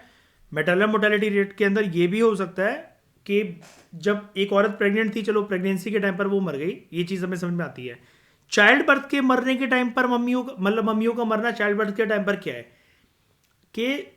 मैटरनल मोर्टेलिटी रेट के अंदर ये भी हो सकता है कि जब एक औरत प्रेग्नेंट थी, चलो प्रेगनेंसी के टाइम पर वो मर गई, ये चीज़ हमें समझ में आती है। चाइल्ड बर्थ के मरने के टाइम पर मम्मियों का मरना चाइल्ड बर्थ के टाइम पर क्या है कि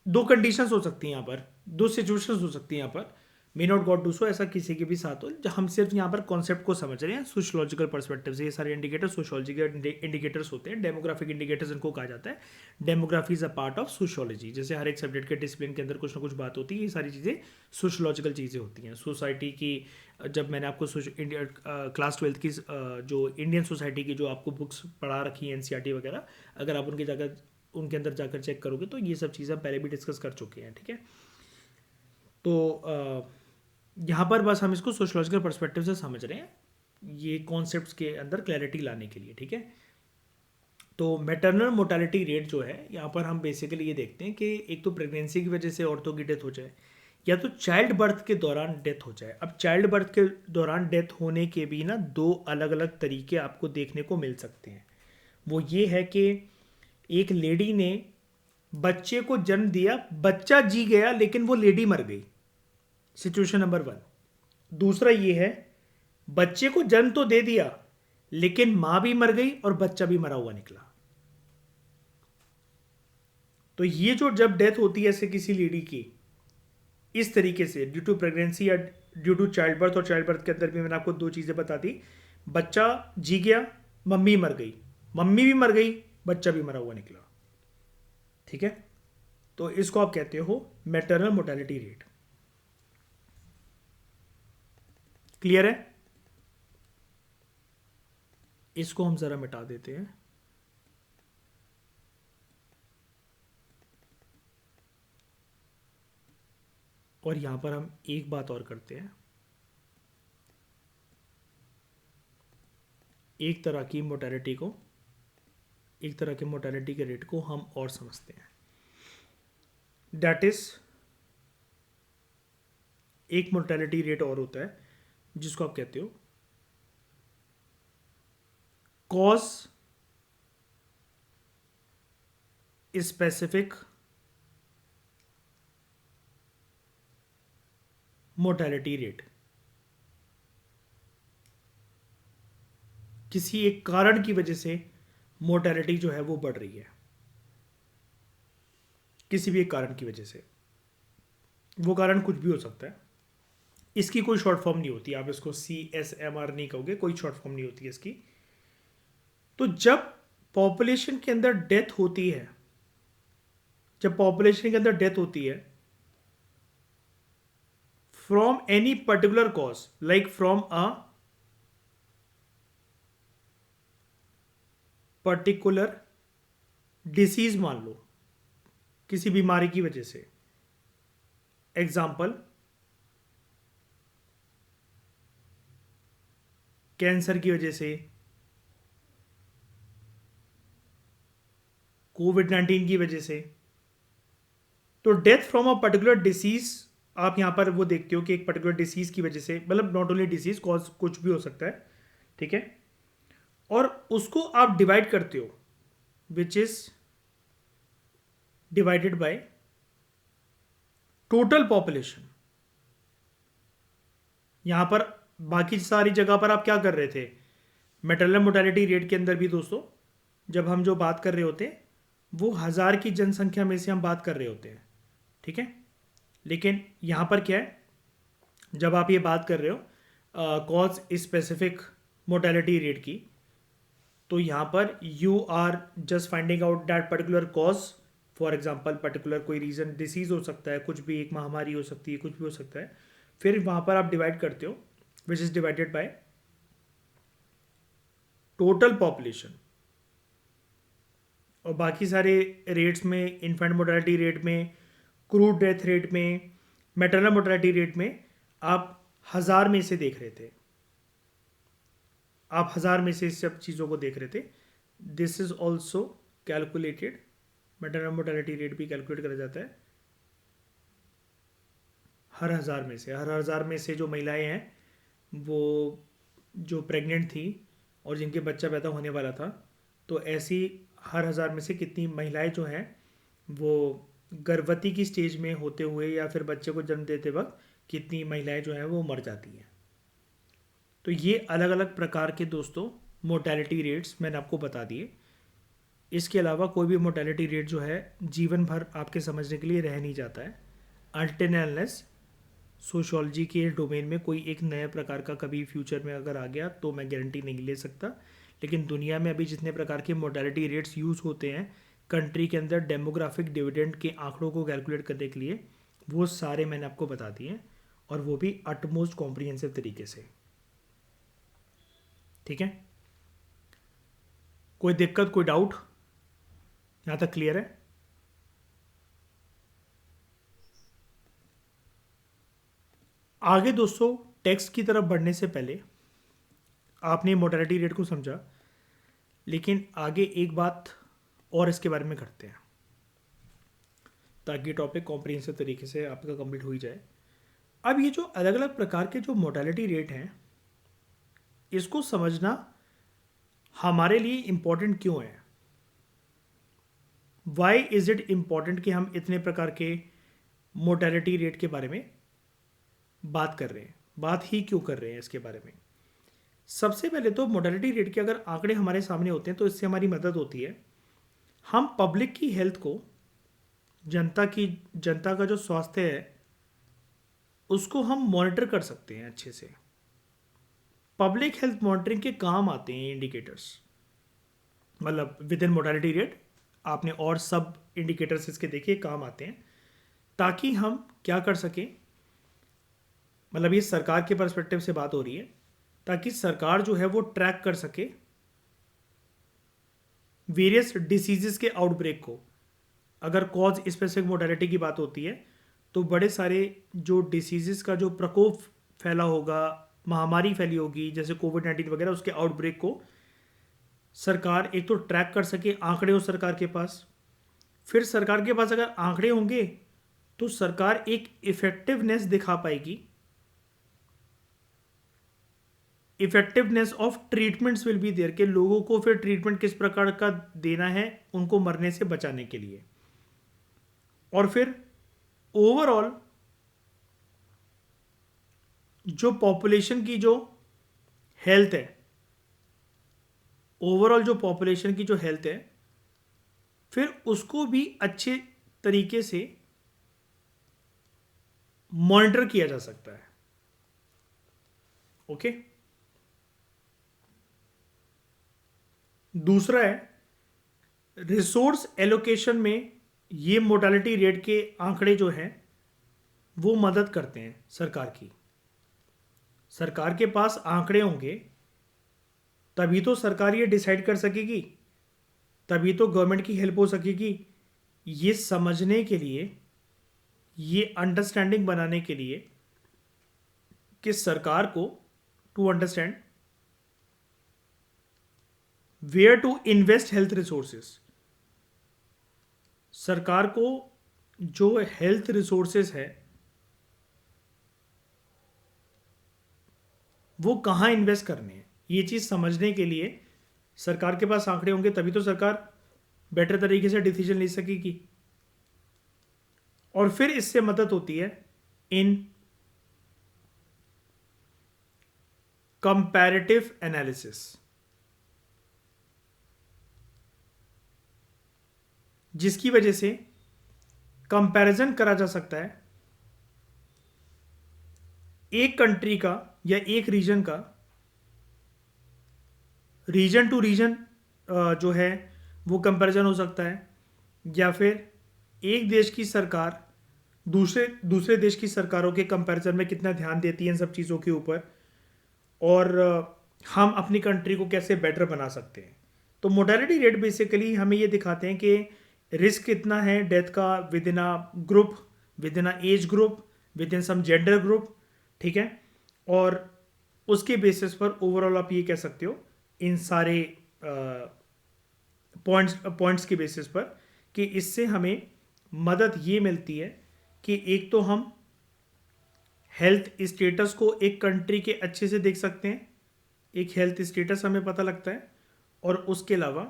दो कंडीशंस हो सकती हैं यहाँ पर, दो सिचुएशंस हो सकती हैं यहाँ पर, may not got do so, ऐसा किसी के भी साथ हो। हम सिर्फ यहाँ पर कॉन्सेप्ट को समझ रहे हैं सोशियोलॉजिकल पर्सपेक्टिव से। ये सारे इंडिकेटर सोशियोलॉजिकल इंडिकेटर्स होते हैं, डेमोग्राफिक इंडिकेटर्स इनको कहा जाता है। Demography is a part of sociology, जैसे हर एक सब्जेक्ट के डिसिप्लिन के अंदर कुछ ना कुछ बात होती है, ये सारी चीज़ें सोशियोलॉजिकल चीज़ें होती हैं। सोसाइटी की, जब मैंने आपको क्लास 12th की जो इंडियन सोसाइटी की जो आपको बुक्स पढ़ा रखी हैं NCERT वगैरह, अगर आप उनके अंदर जाकर चेक करोगे तो ये सब चीज़ें पहले भी डिस्कस कर चुके हैं, ठीक है। तो यहाँ पर बस हम इसको सोशोलॉजिकल पर्सपेक्टिव से समझ रहे हैं, ये कॉन्सेप्ट्स के अंदर क्लैरिटी लाने के लिए, ठीक है। तो मैटरनल मोर्टेलिटी रेट जो है यहाँ पर हम बेसिकली ये देखते हैं कि एक तो प्रेगनेंसी की वजह से औरतों की डेथ हो जाए, या तो चाइल्ड बर्थ के दौरान डेथ हो जाए। अब चाइल्ड बर्थ के दौरान डेथ होने के भी ना दो अलग अलग तरीके आपको देखने को मिल सकते हैं। वो ये है कि एक लेडी ने बच्चे को जन्म दिया, बच्चा जी गया लेकिन वो लेडी मर गई, सिचुएशन नंबर 1। दूसरा ये है बच्चे को जन्म तो दे दिया लेकिन मां भी मर गई और बच्चा भी मरा हुआ निकला। तो ये जो जब डेथ होती है ऐसे किसी लेडी की इस तरीके से ड्यू टू प्रेगनेंसी या ड्यू टू चाइल्ड बर्थ, और चाइल्ड बर्थ के अंदर भी मैंने आपको दो चीजें बता दी, बच्चा जी गया, मम्मी मर गई, मम्मी भी मर गई, बच्चा भी मरा हुआ निकला, ठीक है। तो इसको आप कहते हो मैटरनल मोर्टेलिटी रेट। क्लियर है? इसको हम जरा मिटा देते हैं। और यहां पर हम एक बात और करते हैं, एक तरह की मोर्टेलिटी के रेट को हम और समझते हैं। दैट इज, एक मोर्टेलिटी रेट और होता है जिसको आप कहते हो कॉज स्पेसिफिक मोर्टेलिटी रेट। किसी एक कारण की वजह से मोर्टेलिटी जो है वो बढ़ रही है, किसी भी एक कारण की वजह से, वो कारण कुछ भी हो सकता है, इसकी कोई शॉर्ट फॉर्म नहीं होती, आप इसको CSMR नहीं कहोगे, कोई शॉर्ट फॉर्म नहीं होती है इसकी। तो जब पॉपुलेशन के अंदर डेथ होती है, from any particular cause, like from a particular disease, मान लो किसी बीमारी की वजह से, एग्जाम्पल कैंसर की वजह से, COVID-19 की वजह से। तो death from a particular disease, आप यहां पर वो देखते हो कि एक पर्टिकुलर डिसीज की वजह से, मतलब नॉट ओनली डिसीज, कॉज कुछ भी हो सकता है, ठीक है। और उसको आप डिवाइड करते हो, which is divided by total population, यहाँ पर बाकी सारी जगह पर आप क्या कर रहे थे, मैटरनल मोर्टेलिटी रेट के अंदर भी दोस्तों जब हम जो बात कर रहे होते हैं वो 1000 की जनसंख्या में से हम बात कर रहे होते हैं, ठीक है। लेकिन यहाँ पर क्या है, जब आप ये बात कर रहे हो कॉज स्पेसिफिक मोर्टेलिटी रेट की, तो यहाँ पर you are just finding out that particular cause. For example particular कोई रीज़न, डिसीज़ हो सकता है, कुछ भी एक महामारी हो सकती है, कुछ भी हो सकता है। फिर वहाँ पर आप डिवाइड करते हो which is divided by total population, और बाकी सारे रेट्स में, इन्फेंट मोर्टेलिटी रेट में, क्रूड डेथ रेट में, मैटरनल मोर्टेलिटी रेट में आप 1000 में से देख रहे थे, आप 1000 में से इस सब चीज़ों को देख रहे थे। This is also calculated, maternal mortality rate भी कैलकुलेट करा जाता है हर 1000 में से। हर 1000 में से जो महिलाएं हैं वो जो प्रेग्नेंट थी और जिनके बच्चा पैदा होने वाला था, तो ऐसी हर 1000 में से कितनी महिलाएं जो हैं वो गर्भवती की स्टेज में होते हुए या फिर बच्चे को जन्म देते वक्त कितनी महिलाएं जो हैं वो मर जाती हैं। तो ये अलग अलग प्रकार के दोस्तों मोर्टेलिटी रेट्स मैंने आपको बता दिए। इसके अलावा कोई भी मोर्टेलिटी रेट जो है जीवन भर आपके समझने के लिए रह नहीं जाता है, अनटिल अनलेस सोशियोलॉजी के डोमेन में कोई एक नए प्रकार का कभी फ्यूचर में अगर आ गया तो मैं गारंटी नहीं ले सकता। लेकिन दुनिया में अभी जितने प्रकार के मोर्टेलिटी रेट्स यूज़ होते हैं कंट्री के अंदर डेमोग्राफिक डिविडेंड के आंकड़ों को कैलकुलेट करने के लिए, वो सारे मैंने आपको बता दिए हैं, और वो भी अटमोस्ट कॉम्प्रिहेंसिव तरीके से, ठीक है। कोई दिक्कत, कोई डाउट, यहाँ तक क्लियर है? आगे दोस्तों टेक्स्ट की तरफ बढ़ने से पहले आपने मोर्टेलिटी रेट को समझा, लेकिन आगे एक बात और इसके बारे में करते हैं ताकि टॉपिक कॉम्प्रिहेंसिव तरीके से आपका कंप्लीट हो ही जाए। अब ये जो अलग अलग प्रकार के जो मोर्टेलिटी रेट हैं, इसको समझना हमारे लिए इम्पोर्टेंट क्यों है? वाई इज़ इट इम्पॉर्टेंट कि हम इतने प्रकार के मोर्टेलिटी रेट के बारे में बात कर रहे हैं, बात ही क्यों कर रहे हैं इसके बारे में? सबसे पहले तो मोर्टेलिटी रेट के अगर आंकड़े हमारे सामने होते हैं तो इससे हमारी मदद होती है। हम पब्लिक की हेल्थ को, जनता का जो स्वास्थ्य है उसको हम मॉनिटर कर सकते हैं अच्छे से। पब्लिक हेल्थ मॉनिटरिंग के काम आते हैं इंडिकेटर्स, मतलब विद इन मोर्टेलिटी रेट आपने और सब इंडिकेटर्स इसके देखिए काम आते हैं, ताकि हम क्या कर सकें, मतलब ये सरकार के पर्सपेक्टिव से बात हो रही है, ताकि सरकार जो है वो ट्रैक कर सके वेरियस डिसीजेस के आउटब्रेक को। अगर कॉज स्पेसिफिक मोर्टेलिटी की बात होती है तो बड़े सारे जो डिसीजेस का जो प्रकोप फैला होगा, महामारी फैली होगी जैसे कोविड-19 वगैरह, उसके आउटब्रेक को सरकार एक तो ट्रैक कर सके, आंकड़े हो सरकार के पास। फिर सरकार के पास अगर आंकड़े होंगे तो सरकार एक इफेक्टिवनेस दिखा पाएगी, effectiveness of treatments will be there, के लोगों को फिर ट्रीटमेंट किस प्रकार का देना है उनको मरने से बचाने के लिए। और फिर ओवरऑल जो पॉपुलेशन की जो हेल्थ है, ओवरऑल जो पॉपुलेशन की जो हेल्थ है, फिर उसको भी अच्छे तरीके से मॉनिटर किया जा सकता है। ओके। दूसरा है रिसोर्स एलोकेशन में ये मोर्टेलिटी रेट के आंकड़े जो हैं वो मदद करते हैं सरकार की। सरकार के पास आंकड़े होंगे तभी तो सरकार ये डिसाइड कर सकेगी, तभी तो गवर्नमेंट की हेल्प हो सकेगी ये समझने के लिए, ये अंडरस्टैंडिंग बनाने के लिए कि सरकार को to understand where to invest health resources. सरकार को जो हेल्थ रिसोर्सेस है वो कहाँ इन्वेस्ट करने हैं, ये चीज़ समझने के लिए सरकार के पास आंकड़े होंगे तभी तो सरकार बेटर तरीके से डिसीजन ले सकेगी। और फिर इससे मदद होती है इन कंपैरेटिव एनालिसिस, जिसकी वजह से कंपैरिजन करा जा सकता है एक कंट्री का या एक रीजन का, रीजन टू रीजन जो है वो कंपैरिजन हो सकता है, या फिर एक देश की सरकार दूसरे दूसरे देश की सरकारों के कंपैरिजन में कितना ध्यान देती है इन सब चीज़ों के ऊपर, और हम अपनी कंट्री को कैसे बेटर बना सकते हैं। तो मोर्टेलिटी रेट बेसिकली हमें ये दिखाते हैं कि रिस्क कितना है डेथ का within a group, within a age group, within some gender group, ठीक है। और उसके बेसिस पर ओवरऑल आप ये कह सकते हो इन सारे पॉइंट्स के बेसिस पर कि इससे हमें मदद ये मिलती है कि एक तो हम हेल्थ स्टेटस को एक कंट्री के अच्छे से देख सकते हैं, एक हेल्थ स्टेटस हमें पता लगता है, और उसके अलावा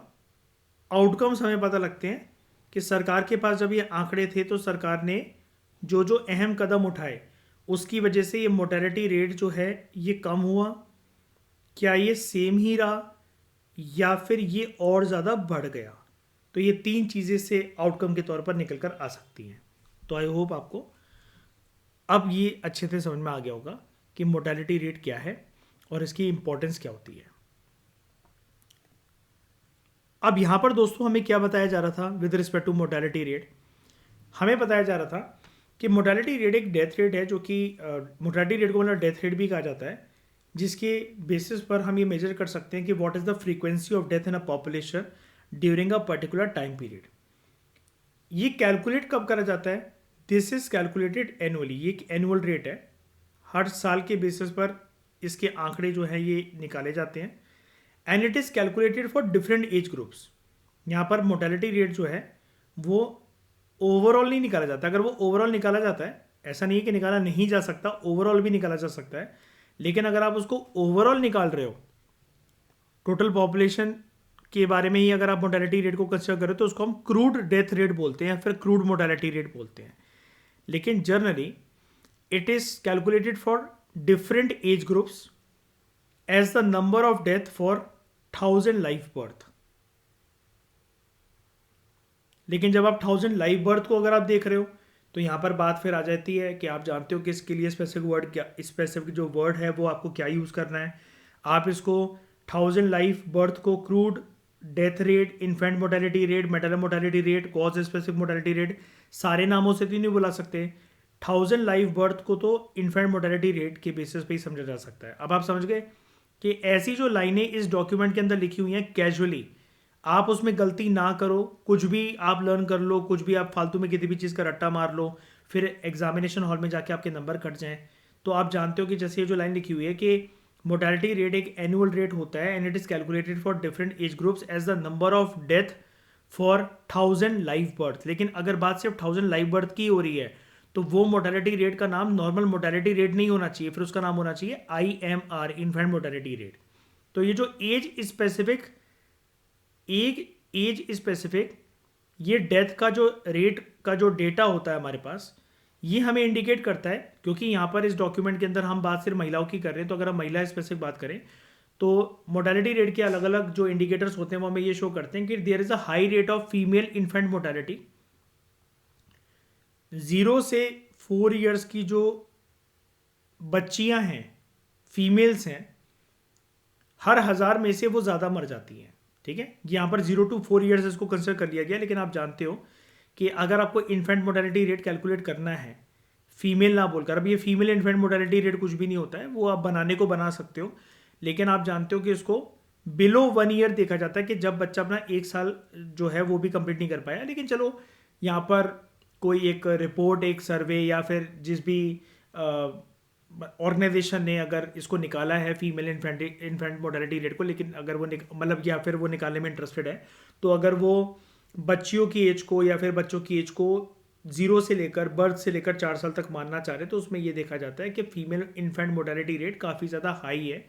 आउटकम्स हमें पता लगते हैं कि सरकार के पास जब ये आंकड़े थे तो सरकार ने जो जो अहम कदम उठाए उसकी वजह से ये मोर्टेलिटी रेट जो है ये कम हुआ, क्या ये सेम ही रहा, या फिर ये और ज़्यादा बढ़ गया। तो ये तीन चीज़ें से आउटकम के तौर पर निकल कर आ सकती हैं। तो आई होप आपको अब ये अच्छे से समझ में आ गया होगा कि मोर्टेलिटी रेट क्या है और इसकी इंपॉर्टेंस क्या होती है। अब यहाँ पर दोस्तों हमें क्या बताया जा रहा था with respect to mortality rate, हमें बताया जा रहा था कि मोर्टेलिटी रेट एक डेथ रेट है, जो कि मोर्टेलिटी रेट को मतलब डेथ रेट भी कहा जाता है, जिसके बेसिस पर हम ये मेजर कर सकते हैं कि what is the frequency of death in a population during a particular time period. ये कैलकुलेट कब करा जाता है? दिस इज कैलकुलेटेड एनुअली, ये एक एनुअल रेट है, हर साल के बेसिस पर इसके आंकड़े जो है ये निकाले जाते हैं, and it is calculated for different age groups. यहाँ पर मोर्टेलिटी रेट जो है वो ओवरऑल नहीं निकाला जाता। अगर वो ओवरऑल निकाला जाता है, ऐसा नहीं है कि निकाला नहीं जा सकता, ओवरऑल भी निकाला जा सकता है, लेकिन अगर आप उसको ओवरऑल निकाल रहे हो टोटल पॉपुलेशन के बारे में ही, अगर आप मोर्टेलिटी रेट को कंसिडर करें तो उसको हम क्रूड डेथ रेट बोलते हैं या फिर क्रूड मोर्टेलिटी रेट बोलते हैं। लेकिन generally it is calculated for different age groups as the number of death for 1000 life birth. लेकिन जब आप 1000 लाइफ बर्थ को अगर आप देख रहे हो तो यहाँ पर बात फिर आ जाती है कि आप जानते हो कि इसके लिए स्पेसिफिक वर्ड क्या, स्पेसिफिक जो वर्ड है वो आपको क्या यूज़ करना है। आप इसको 1000 लाइफ बर्थ को crude death rate, infant mortality rate, maternal mortality rate, cause specific mortality rate, सारे नामों से तो नहीं बुला सकते। 1000 लाइफ बर्थ को तो इन्फेंट मोर्टेलिटी रेट के बेसिस पे ही समझा जा सकता है। अब आप समझ गए कि ऐसी जो लाइनें इस डॉक्यूमेंट के अंदर लिखी हुई हैं कैजुअली, आप उसमें गलती ना करो, कुछ भी आप लर्न कर लो, कुछ भी आप फालतू में किसी भी चीज़ का रट्टा मार लो, फिर एग्जामिनेशन हॉल में जाके आपके नंबर कट जाएं। तो आप जानते हो कि जैसे ये जो लाइन लिखी हुई है कि मोर्टेलिटी रेट एक एनुअल रेट होता है and it is calculated for different age groups as the number of death for 1000 life birth. लेकिन अगर बात सिर्फ 1000 लाइफ बर्थ की हो रही है तो वो मोर्टेलिटी रेट का नाम नॉर्मल मोर्टेलिटी रेट नहीं होना चाहिए, फिर उसका नाम होना चाहिए IMR, इन्फेंट मोर्टेलिटी रेट। तो ये जो एज स्पेसिफिक, एक एज स्पेसिफिक ये डेथ का जो रेट का जो डेटा होता है हमारे पास, ये हमें इंडिकेट करता है, क्योंकि यहाँ पर इस डॉक्यूमेंट के अंदर हम बात सिर्फ महिलाओं की कर रहे हैं। तो अगर हम महिला स्पेसिफिक बात करें तो मोर्टेलिटी रेट के अलग अलग जो इंडिकेटर्स होते हैं वो हमें ये शो करते हैं कि there is a high rate of female infant mortality. 0 से 4 ईयर्स की जो बच्चियां हैं, फीमेल्स हैं, हर 1000 में से वो ज़्यादा मर जाती हैं। ठीक है, यहाँ पर 0 to 4 ईयर्स इसको कंसिडर कर लिया गया। लेकिन आप जानते हो कि अगर आपको इन्फेंट मोर्टेलिटी रेट कैलकुलेट करना है फीमेल ना बोलकर, अब ये फीमेल इन्फेंट मोर्टेलिटी रेट कुछ भी नहीं होता है, वो आप बनाने को बना सकते हो, लेकिन आप जानते हो कि इसको बिलो 1 ईयर देखा जाता है कि जब बच्चा अपना 1 साल जो है वो भी कंप्लीट नहीं कर पाया। लेकिन चलो यहाँ पर कोई एक रिपोर्ट, एक सर्वे या फिर जिस भी ऑर्गेनाइजेशन ने अगर इसको निकाला है फीमेल इन्फेंट मोर्टेलिटी रेट को, लेकिन अगर वो मतलब या फिर वो निकालने में इंटरेस्टेड है, तो अगर वो बच्चियों की एज को या फिर बच्चों की एज को 0 से लेकर बर्थ से लेकर 4 साल तक मानना चाह रहे हैं, तो उसमें ये देखा जाता है कि फीमेल इन्फेंट मोर्टेलिटी रेट काफ़ी ज़्यादा हाई है।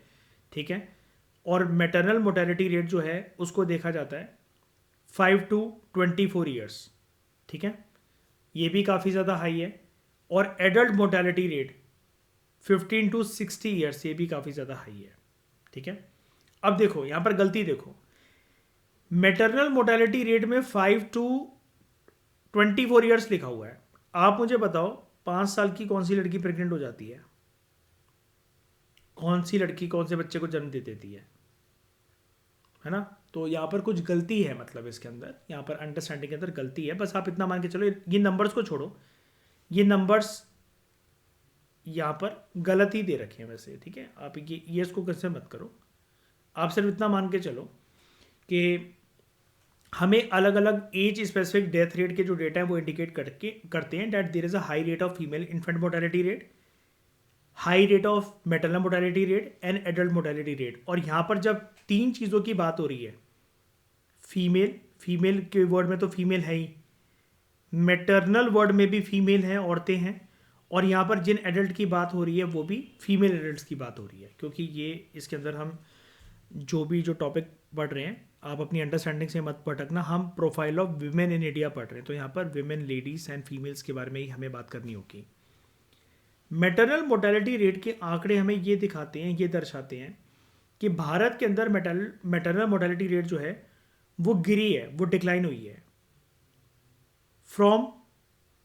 ठीक है, और मैटरनल मोर्टेलिटी रेट जो है उसको देखा जाता है 5 to 24 ईयर्स। ठीक है, ये भी काफ़ी ज़्यादा हाई है। और adult mortality rate 15 to 60 years, ये भी काफ़ी ज़्यादा हाई है। ठीक है। अब देखो यहाँ पर गलती देखो, मैटरनल मोर्टेलिटी रेट में 5 to 24 ईयर्स लिखा हुआ है। आप मुझे बताओ 5 साल की कौन सी लड़की प्रेग्नेंट हो जाती है? कौन सी लड़की कौन से बच्चे को जन्म दे देती है ना? तो यहाँ पर कुछ गलती है, मतलब इसके अंदर यहाँ पर अंडरस्टैंडिंग के अंदर गलती है। बस आप इतना मान के चलो, ये नंबर्स को छोड़ो, ये नंबर्स यहाँ पर गलत ही दे रखे हैं वैसे, ठीक है। आप ये इसको कंसिडर मत करो, आप सिर्फ इतना मान के चलो कि हमें अलग अलग एज स्पेसिफिक डेथ रेट के जो डेटा है वो इंडिकेट करते हैं that there is a high rate of female infant mortality rate, high rate of maternal mortality rate and adult mortality rate. और यहाँ पर जब तीन चीज़ों की बात हो रही है, फीमेल के वर्ड में तो फीमेल है ही, मैटरनल वर्ड में भी फीमेल हैं, औरतें हैं, और यहाँ पर जिन एडल्ट की बात हो रही है वो भी फीमेल एडल्ट्स की बात हो रही है। क्योंकि ये इसके अंदर हम जो टॉपिक पढ़ रहे हैं, आप अपनी अंडरस्टैंडिंग से मत भटकना, हम profile of women in India पढ़ रहे हैं, तो यहाँ पर विमेन, लेडीज़ एंड फीमेल्स के बारे में ही हमें बात करनी होगी। मैटरनल मोर्टेलिटी रेट के आंकड़े हमें ये दिखाते हैं, ये दर्शाते हैं कि भारत के अंदर मैटरनल मोर्टेलिटी रेट जो है वो गिरी है, वो डिक्लाइन हुई है फ्रॉम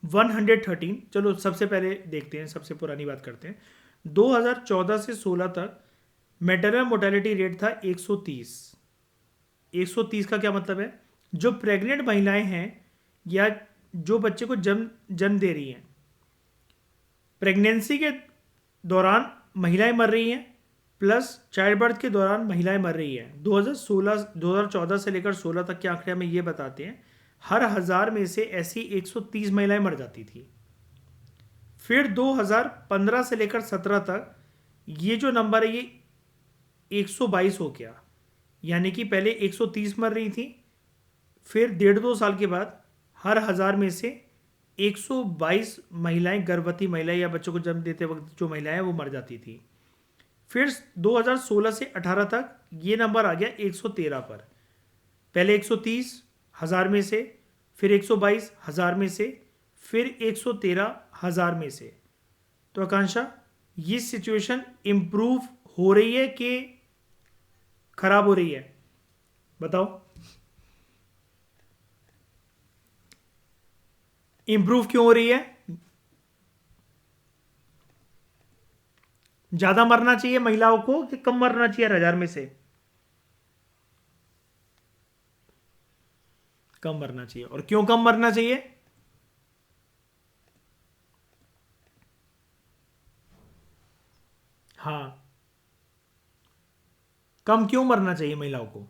113। चलो सबसे पहले देखते हैं, सबसे पुरानी बात करते हैं। 2014 से 16 तक मैटरनल मोर्टेलिटी रेट था 130। 130 का क्या मतलब है? जो प्रेग्नेंट महिलाएं हैं या जो बच्चे को जन्म दे रही हैं, प्रेगनेंसी के दौरान महिलाएं मर रही हैं प्लस चाइल्ड बर्थ के दौरान महिलाएं मर रही हैं। 2014 से लेकर 16 तक के आंकड़े हमें ये बताते हैं हर 1000 में से ऐसी 130 महिलाएं मर जाती थी। फिर 2015 से लेकर 17 तक ये जो नंबर है ये 122 हो गया, यानी कि पहले 130 मर रही थी, फिर 1.5-2 साल के बाद हर 1000 में से 122 महिलाएं, गर्भवती महिलाएं या बच्चों को जन्म देते वक्त जो महिलाएं वो मर जाती थी। फिर 2016 से 18 तक ये नंबर आ गया 113 पर। पहले 130 1000 में से, फिर 122 1000 में से, फिर 113 1000 में से। तो आकांक्षा, ये सिचुएशन इम्प्रूव हो रही है कि खराब हो रही है? बताओ, इंप्रूव क्यों हो रही है? ज्यादा मरना चाहिए महिलाओं को कि कम मरना चाहिए? 1000 में से कम मरना चाहिए। और क्यों कम मरना चाहिए? हाँ, कम क्यों मरना चाहिए महिलाओं को?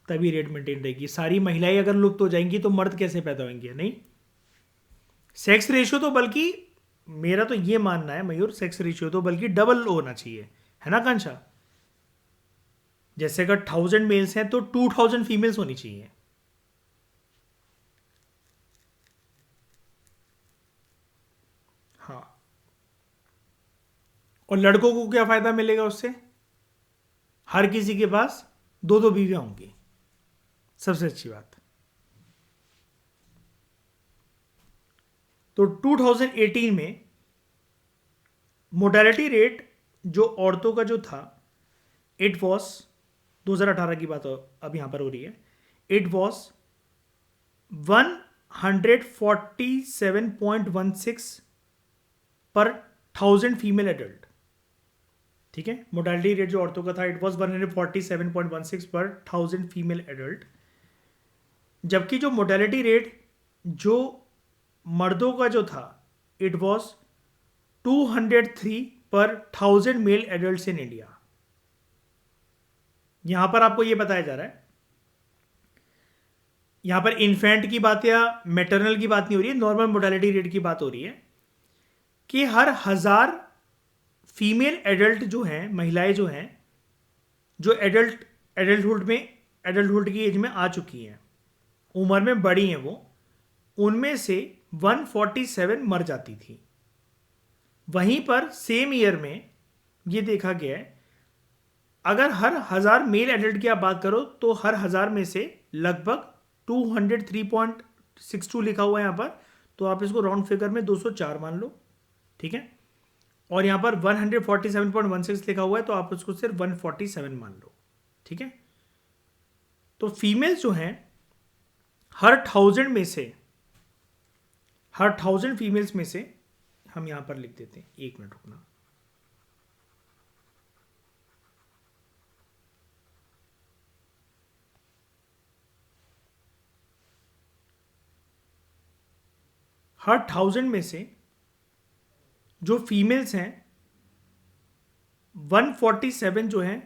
तभी रेट मेंटेन रहेगी। सारी महिलाएं अगर लुप्त हो जाएंगी तो मर्द कैसे पैदा होंगे? नहीं, सेक्स रेशियो तो बल्कि, मेरा तो ये मानना है मयूर, सेक्स रेशियो तो बल्कि डबल होना चाहिए, है ना कांक्षा? जैसे अगर 1000 मेल्स हैं तो 2000 फीमेल्स होनी चाहिए। हाँ, और लड़कों को क्या फायदा मिलेगा उससे? हर किसी के पास 2-2 बीवियां होंगी, सबसे अच्छी बात। तो 2018 में मोर्टेलिटी रेट जो औरतों का जो था, इट वॉज, 2018 की बात अब यहां पर हो रही है, इट वॉज 147.16 पर 1000 फीमेल एडल्ट। ठीक है, मोर्टेलिटी रेट जो औरतों का था इट वॉज 147.16 पर 1000 फीमेल एडल्ट, जबकि जो मोर्टेलिटी रेट जो मर्दों का जो था इट वॉज 203 पर 1000 मेल एडल्ट इन इंडिया। यहां पर आपको यह बताया जा रहा है, यहां पर इन्फेंट की बात या मैटरनल की बात नहीं हो रही है, नॉर्मल मोर्टेलिटी रेट की बात हो रही है कि हर 1000 फीमेल एडल्ट जो हैं, महिलाएं जो हैं, जो एडल्टहुड की एज में आ चुकी हैं, उम्र में बड़ी हैं वो, उनमें से 147 मर जाती थी। वहीं पर सेम ईयर में ये देखा गया है, अगर हर 1000 मेल एडल्ट की आप बात करो तो हर 1000 में से लगभग 203.62 लिखा हुआ है यहां पर, तो आप इसको राउंड फिगर में 204 मान लो, ठीक है। और यहाँ पर 147.16 लिखा हुआ है, तो आप उसको सिर्फ 147 मान लो, ठीक है। तो फीमेल्स जो हैं, हर 1000 में से, हर 1000 फीमेल्स में से, हम यहां पर लिख देते हैं, 1 मिनट रुकना, हर 1000 में से जो फीमेल्स हैं 147 जो हैं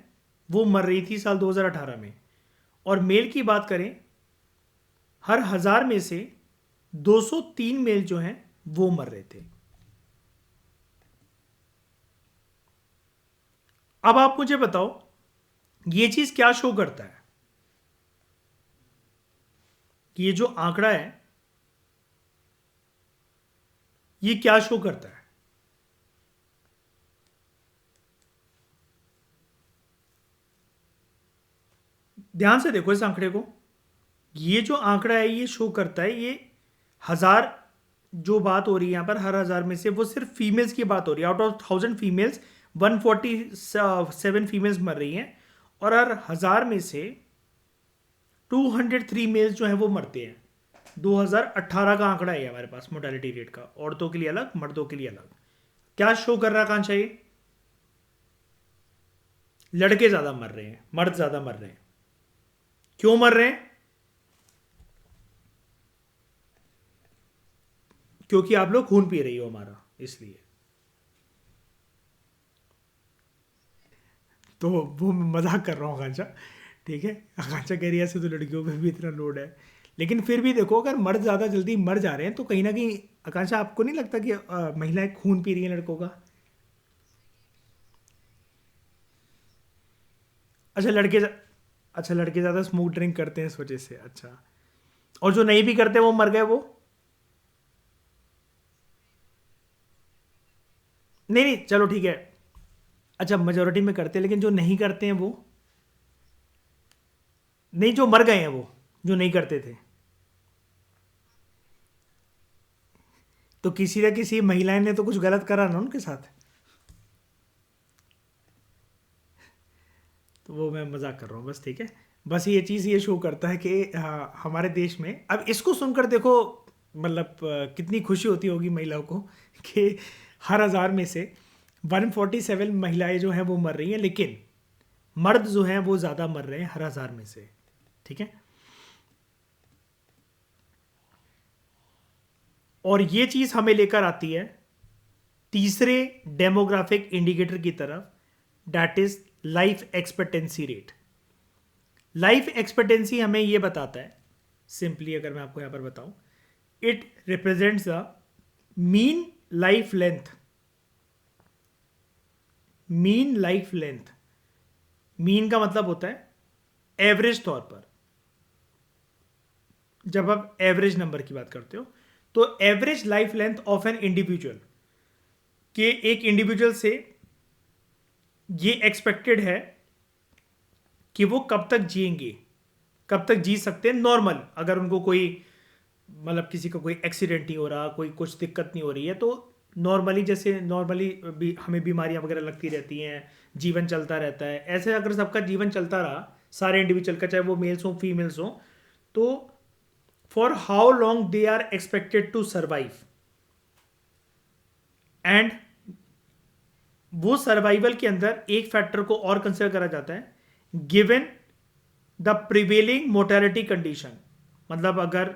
वो मर रही थी साल 2018 में। और मेल की बात करें, हर 1000 में से 203 मेल जो हैं वो मर रहे थे। अब आप मुझे बताओ ये चीज क्या शो करता है? ये जो आंकड़ा है ये क्या शो करता है? ध्यान से देखो इस आंकड़े को। ये जो आंकड़ा है ये शो करता है, ये 1000 जो बात हो रही है यहां पर, हर 1000 में से वो सिर्फ फीमेल्स की बात हो रही है। आउट ऑफ 1000 फीमेल्स 147 फीमेल्स मर रही हैं, और हर 1000 में से 203 मेल्स जो हैं वो मरते हैं। 2018 का आंकड़ा है हमारे पास मोर्टेलिटी रेट का, औरतों के लिए अलग, मर्दों के लिए अलग। क्या शो कर रहा है कांचा? ये लड़के ज्यादा मर रहे हैं, मर्द ज्यादा मर रहे हैं। क्यों मर रहे हैं? क्योंकि आप लोग खून पी रही हो हमारा, इसलिए। तो वो मैं मजाक कर रहा हूँ आकांक्षा, ठीक है। आकांक्षा कह रही है ऐसे तो लड़कियों पे भी इतना लोड है, लेकिन फिर भी देखो अगर मर्द ज़्यादा जल्दी मर जा रहे हैं तो कहीं ना कहीं, आकांक्षा आपको नहीं लगता कि महिलाएं खून पी रही हैं लड़कों का? अच्छा लड़के अच्छा लड़के ज़्यादा स्मोक ड्रिंक करते हैं इस वजह से, अच्छा। और जो नहीं भी करते वो मर गए वो? नहीं नहीं चलो ठीक है। अच्छा मेजोरिटी में करते हैं, लेकिन जो नहीं करते हैं वो? नहीं, जो मर गए हैं वो, जो नहीं करते थे। तो किसी न किसी महिलाएं ने तो कुछ गलत करा ना उनके साथ। तो वो मैं मजाक कर रहा हूँ बस, ठीक है। बस ये चीज़ ये शो करता है कि हमारे देश में अब इसको सुनकर देखो, मतलब कितनी खुशी होती होगी महिलाओं को कि हर 1000 में से 147 महिलाएं जो हैं वो मर रही हैं, लेकिन मर्द जो हैं वो ज़्यादा मर रहे हैं हर 1000 में से, ठीक है। और ये चीज़ हमें लेकर आती है तीसरे डेमोग्राफिक इंडिकेटर की तरफ, that is life expectancy rate. Life expectancy हमें यह बताता है, सिंपली अगर मैं आपको यहां पर बताऊं, it represents the mean life length. Mean life length, mean का मतलब होता है एवरेज तौर पर। जब आप एवरेज नंबर की बात करते हो तो average life length of an individual, के एक इंडिविजुअल से ये एक्सपेक्टेड है कि वो कब तक जिएंगे, कब तक जी सकते हैं नॉर्मल, अगर उनको कोई, मतलब किसी को कोई एक्सीडेंट नहीं हो रहा, कोई कुछ दिक्कत नहीं हो रही है, तो नॉर्मली जैसे नॉर्मली भी हमें बीमारियां वगैरह लगती रहती हैं, जीवन चलता रहता है, ऐसे अगर सबका जीवन चलता रहा सारे इंडिविजुअल का, चाहे वो मेल्स हो फीमेल्स हो, तो for how long they are expected to survive, and वो सर्वाइवल के अंदर एक फैक्टर को और कंसिडर करा जाता है, given the prevailing mortality condition. मतलब अगर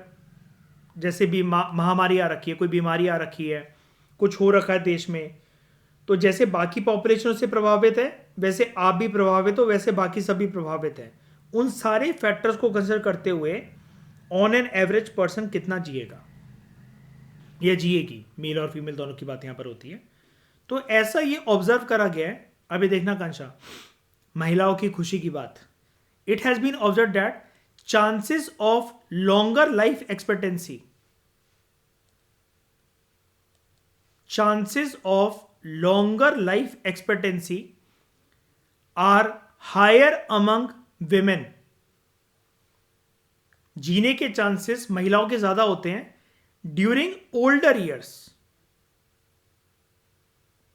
जैसे भी महामारी आ रखी है, कोई बीमारी आ रखी है, कुछ हो रखा है देश में, तो जैसे बाकी पॉपुलेशन से प्रभावित है वैसे आप भी प्रभावित हो, वैसे बाकी सभी प्रभावित हैं। उन सारे फैक्टर्स को कंसिडर करते हुए ऑन एन एवरेज पर्सन कितना जिएगा या जिएगी, मेल और फीमेल दोनों की बात यहां पर होती है। तो ऐसा ये ऑब्जर्व करा गया है। अभी देखना कांशा, महिलाओं की खुशी की बात, it has been observe that chances of longer life expectancy, chances of longer life expectancy are higher among women। जीने के चांसेस महिलाओं के ज्यादा होते हैं during older years.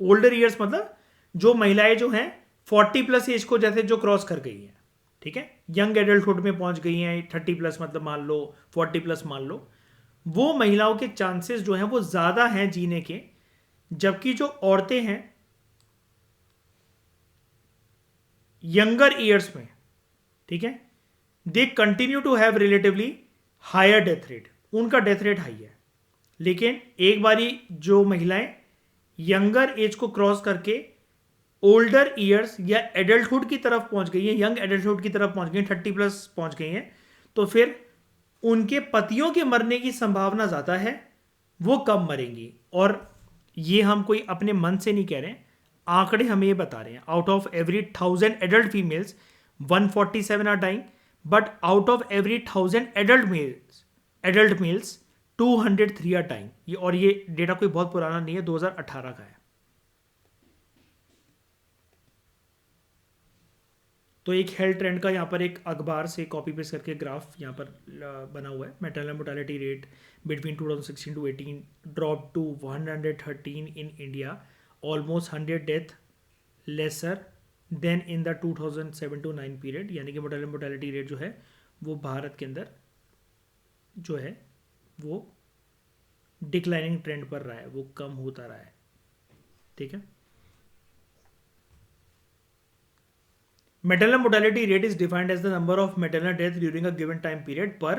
Older years मतलब जो महिलाएं जो हैं 40+ एज को जैसे जो क्रॉस कर गई हैं, ठीक है, यंग एडल्टहुड में पहुंच गई हैं, 30+ मतलब मान लो, 40+ मान लो, वो महिलाओं के चांसेस जो हैं वो ज़्यादा हैं जीने के, जबकि जो औरतें हैं यंगर ईयर्स में, ठीक है, they continue to have relatively higher death rate, उनका डेथ रेट हाई है। लेकिन एक बारी जो महिलाएं यंगर एज को क्रॉस करके ओल्डर ईयर्स या एडल्टहुड की तरफ पहुंच गई हैं, यंग एडल्टहुड की तरफ पहुंच गई हैं, 30+ पहुंच गई हैं, तो फिर उनके पतियों के मरने की संभावना ज़्यादा है, वो कम मरेंगी। और ये हम कोई अपने मन से नहीं कह रहे हैं, आंकड़े हमें ये बता रहे हैं। Out of every 1000 adult females 147 are dying, but out of every 1000 adult males 203 are dying. ये और ये डेटा कोई बहुत पुराना नहीं है, 2018 का है। तो एक हेल्थ ट्रेंड का यहाँ पर एक अखबार से कॉपी पेस्ट करके ग्राफ यहाँ पर बना हुआ है। Maternal mortality rate between 2016 to 18 drop to 113 in India, almost 100 death lesser than in the 2007 to 9 period. यानी कि मैटरनल मोर्टेलिटी रेट जो है वो भारत के अंदर जो है वो डिक्लाइनिंग ट्रेंड पर रहा है, वो कम होता रहा है, ठीक है। Maternal mortality rate is defined as the number of maternal death during a given time period per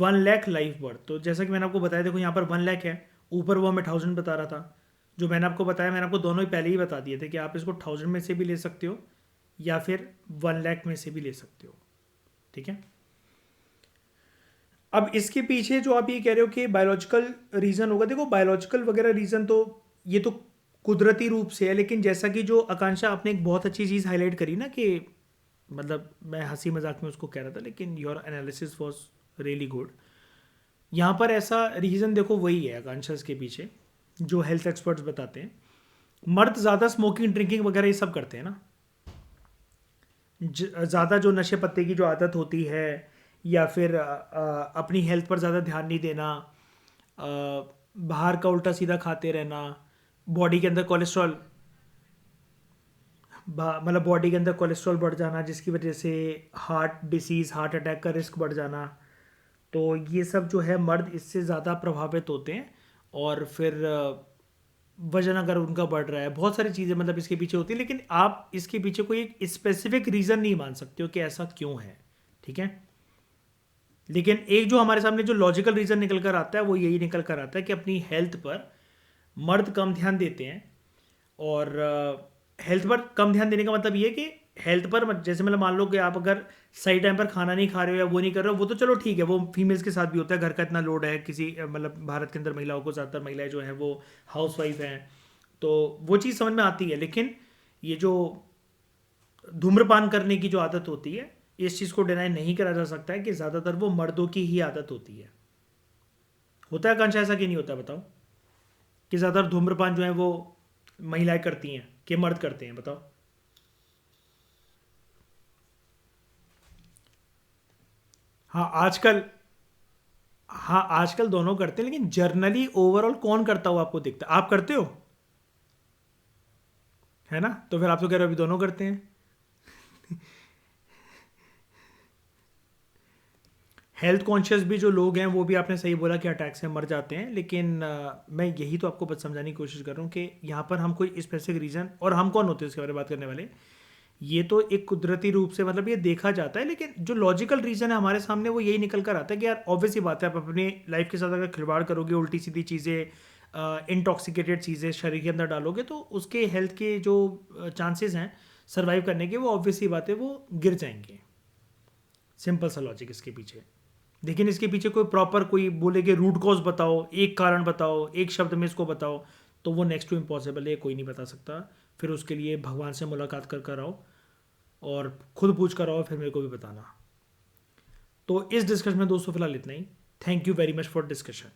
1 lakh life birth. तो जैसा कि मैंने आपको बताया, देखो यहाँ पर 1 लाख है, ऊपर वो हमें 1000 बता रहा था। जो मैंने आपको बताया, मैंने आपको दोनों ही पहले ही बता दिए थे कि आप इसको 1000 में से भी ले सकते हो या फिर 1 लाख में से भी ले सकते हो, ठीक है। अब इसके पीछे जो आप ये कह रहे हो कि बायोलॉजिकल रीज़न होगा, देखो बायोलॉजिकल वगैरह रीज़न तो ये तो कुदरती रूप से है, लेकिन जैसा कि जो आकांक्षा आपने एक बहुत अच्छी चीज़ हाईलाइट करी ना, कि मतलब मैं हंसी मजाक में उसको कह रहा था, लेकिन your analysis was really good. यहाँ पर ऐसा रीज़न देखो वही है आकांक्षा के पीछे जो हेल्थ एक्सपर्ट्स बताते हैं। मर्द ज़्यादा स्मोकिंग ड्रिंकिंग वगैरह ये सब करते हैं ना, ज़्यादा जो नशे पत्ते की जो आदत होती है, या फिर अपनी हेल्थ पर ज़्यादा ध्यान नहीं देना, बाहर का उल्टा सीधा खाते रहना, बॉडी के अंदर कोलेस्ट्रॉल मतलब बॉडी के अंदर कोलेस्ट्रॉल बढ़ जाना, जिसकी वजह से हार्ट डिसीज़, हार्ट अटैक का रिस्क बढ़ जाना, तो ये सब जो है मर्द इससे ज़्यादा प्रभावित होते हैं। और फिर वजन अगर उनका बढ़ रहा है, बहुत सारी चीज़ें मतलब इसके पीछे होती है, लेकिन आप इसके पीछे कोई एक स्पेसिफिक रीज़न नहीं मान सकते हो कि ऐसा क्यों है, ठीक है। लेकिन एक जो हमारे सामने जो लॉजिकल रीज़न निकल कर आता है वो यही निकल कर आता है कि अपनी हेल्थ पर मर्द कम ध्यान देते हैं। और हेल्थ पर कम ध्यान देने का मतलब ये कि हेल्थ पर जैसे मतलब मान लो कि आप अगर सही टाइम पर खाना नहीं खा रहे हो या वो नहीं कर रहे हो, वो तो चलो ठीक है, वो फीमेल्स के साथ भी होता है, घर का इतना लोड है, किसी मतलब भारत के अंदर महिलाओं को, ज़्यादातर महिलाएं जो हैं वो हाउस वाइफ हैं, तो वो चीज़ समझ में आती है। लेकिन ये जो धूम्रपान करने की जो आदत होती है, इस चीज़ को डिनाई नहीं करा जा सकता है कि ज़्यादातर वो मर्दों की ही आदत होती है। होता है आकांक्षा, ऐसा कि नहीं होता बताओ, कि ज़्यादातर धूम्रपान जो है वो महिलाएं करती हैं कि मर्द करते हैं, बताओ। हाँ आजकल, हाँ आजकल दोनों करते हैं, लेकिन जर्नली ओवरऑल कौन करता हो आपको दिखता है? आप करते हो, है ना? तो फिर आप तो कह रहे हो अभी दोनों करते हैं। हेल्थ कॉन्शियस भी जो लोग हैं वो भी, आपने सही बोला कि अटैक से मर जाते हैं, लेकिन मैं यही तो आपको बस समझाने की कोशिश कर रहा हूँ कि यहाँ पर हम कोई स्पेसिफिक रीज़न, और हम कौन होते हैं इसके बारे में बात करने वाले, ये तो एक कुदरती रूप से मतलब ये देखा जाता है। लेकिन जो लॉजिकल रीज़न है हमारे सामने वो यही निकल कर आता है कि यार ऑब्वियस ही बात है, आप अपनी लाइफ के साथ अगर खिलवाड़ करोगे, उल्टी सीधी चीज़ें, इंटॉक्सिकेटेड चीज़ें शरीर के अंदर डालोगे, तो उसके हेल्थ के जो चांसेस हैं सर्वाइव करने के, वो ऑब्वियस ही बात है वो गिर जाएंगे। सिंपल सा लॉजिक इसके पीछे। लेकिन इसके पीछे कोई प्रॉपर कोई बोले कि रूट कॉज बताओ, एक कारण बताओ, एक शब्द में इसको बताओ, तो वो नेक्स्ट टू इम्पॉसिबल है, कोई नहीं बता सकता। फिर उसके लिए भगवान से मुलाकात कर आओ और खुद पूछ कर आओ, फिर मेरे को भी बताना। तो इस डिस्कशन में दोस्तों फिलहाल इतना ही। Thank you very much for discussion.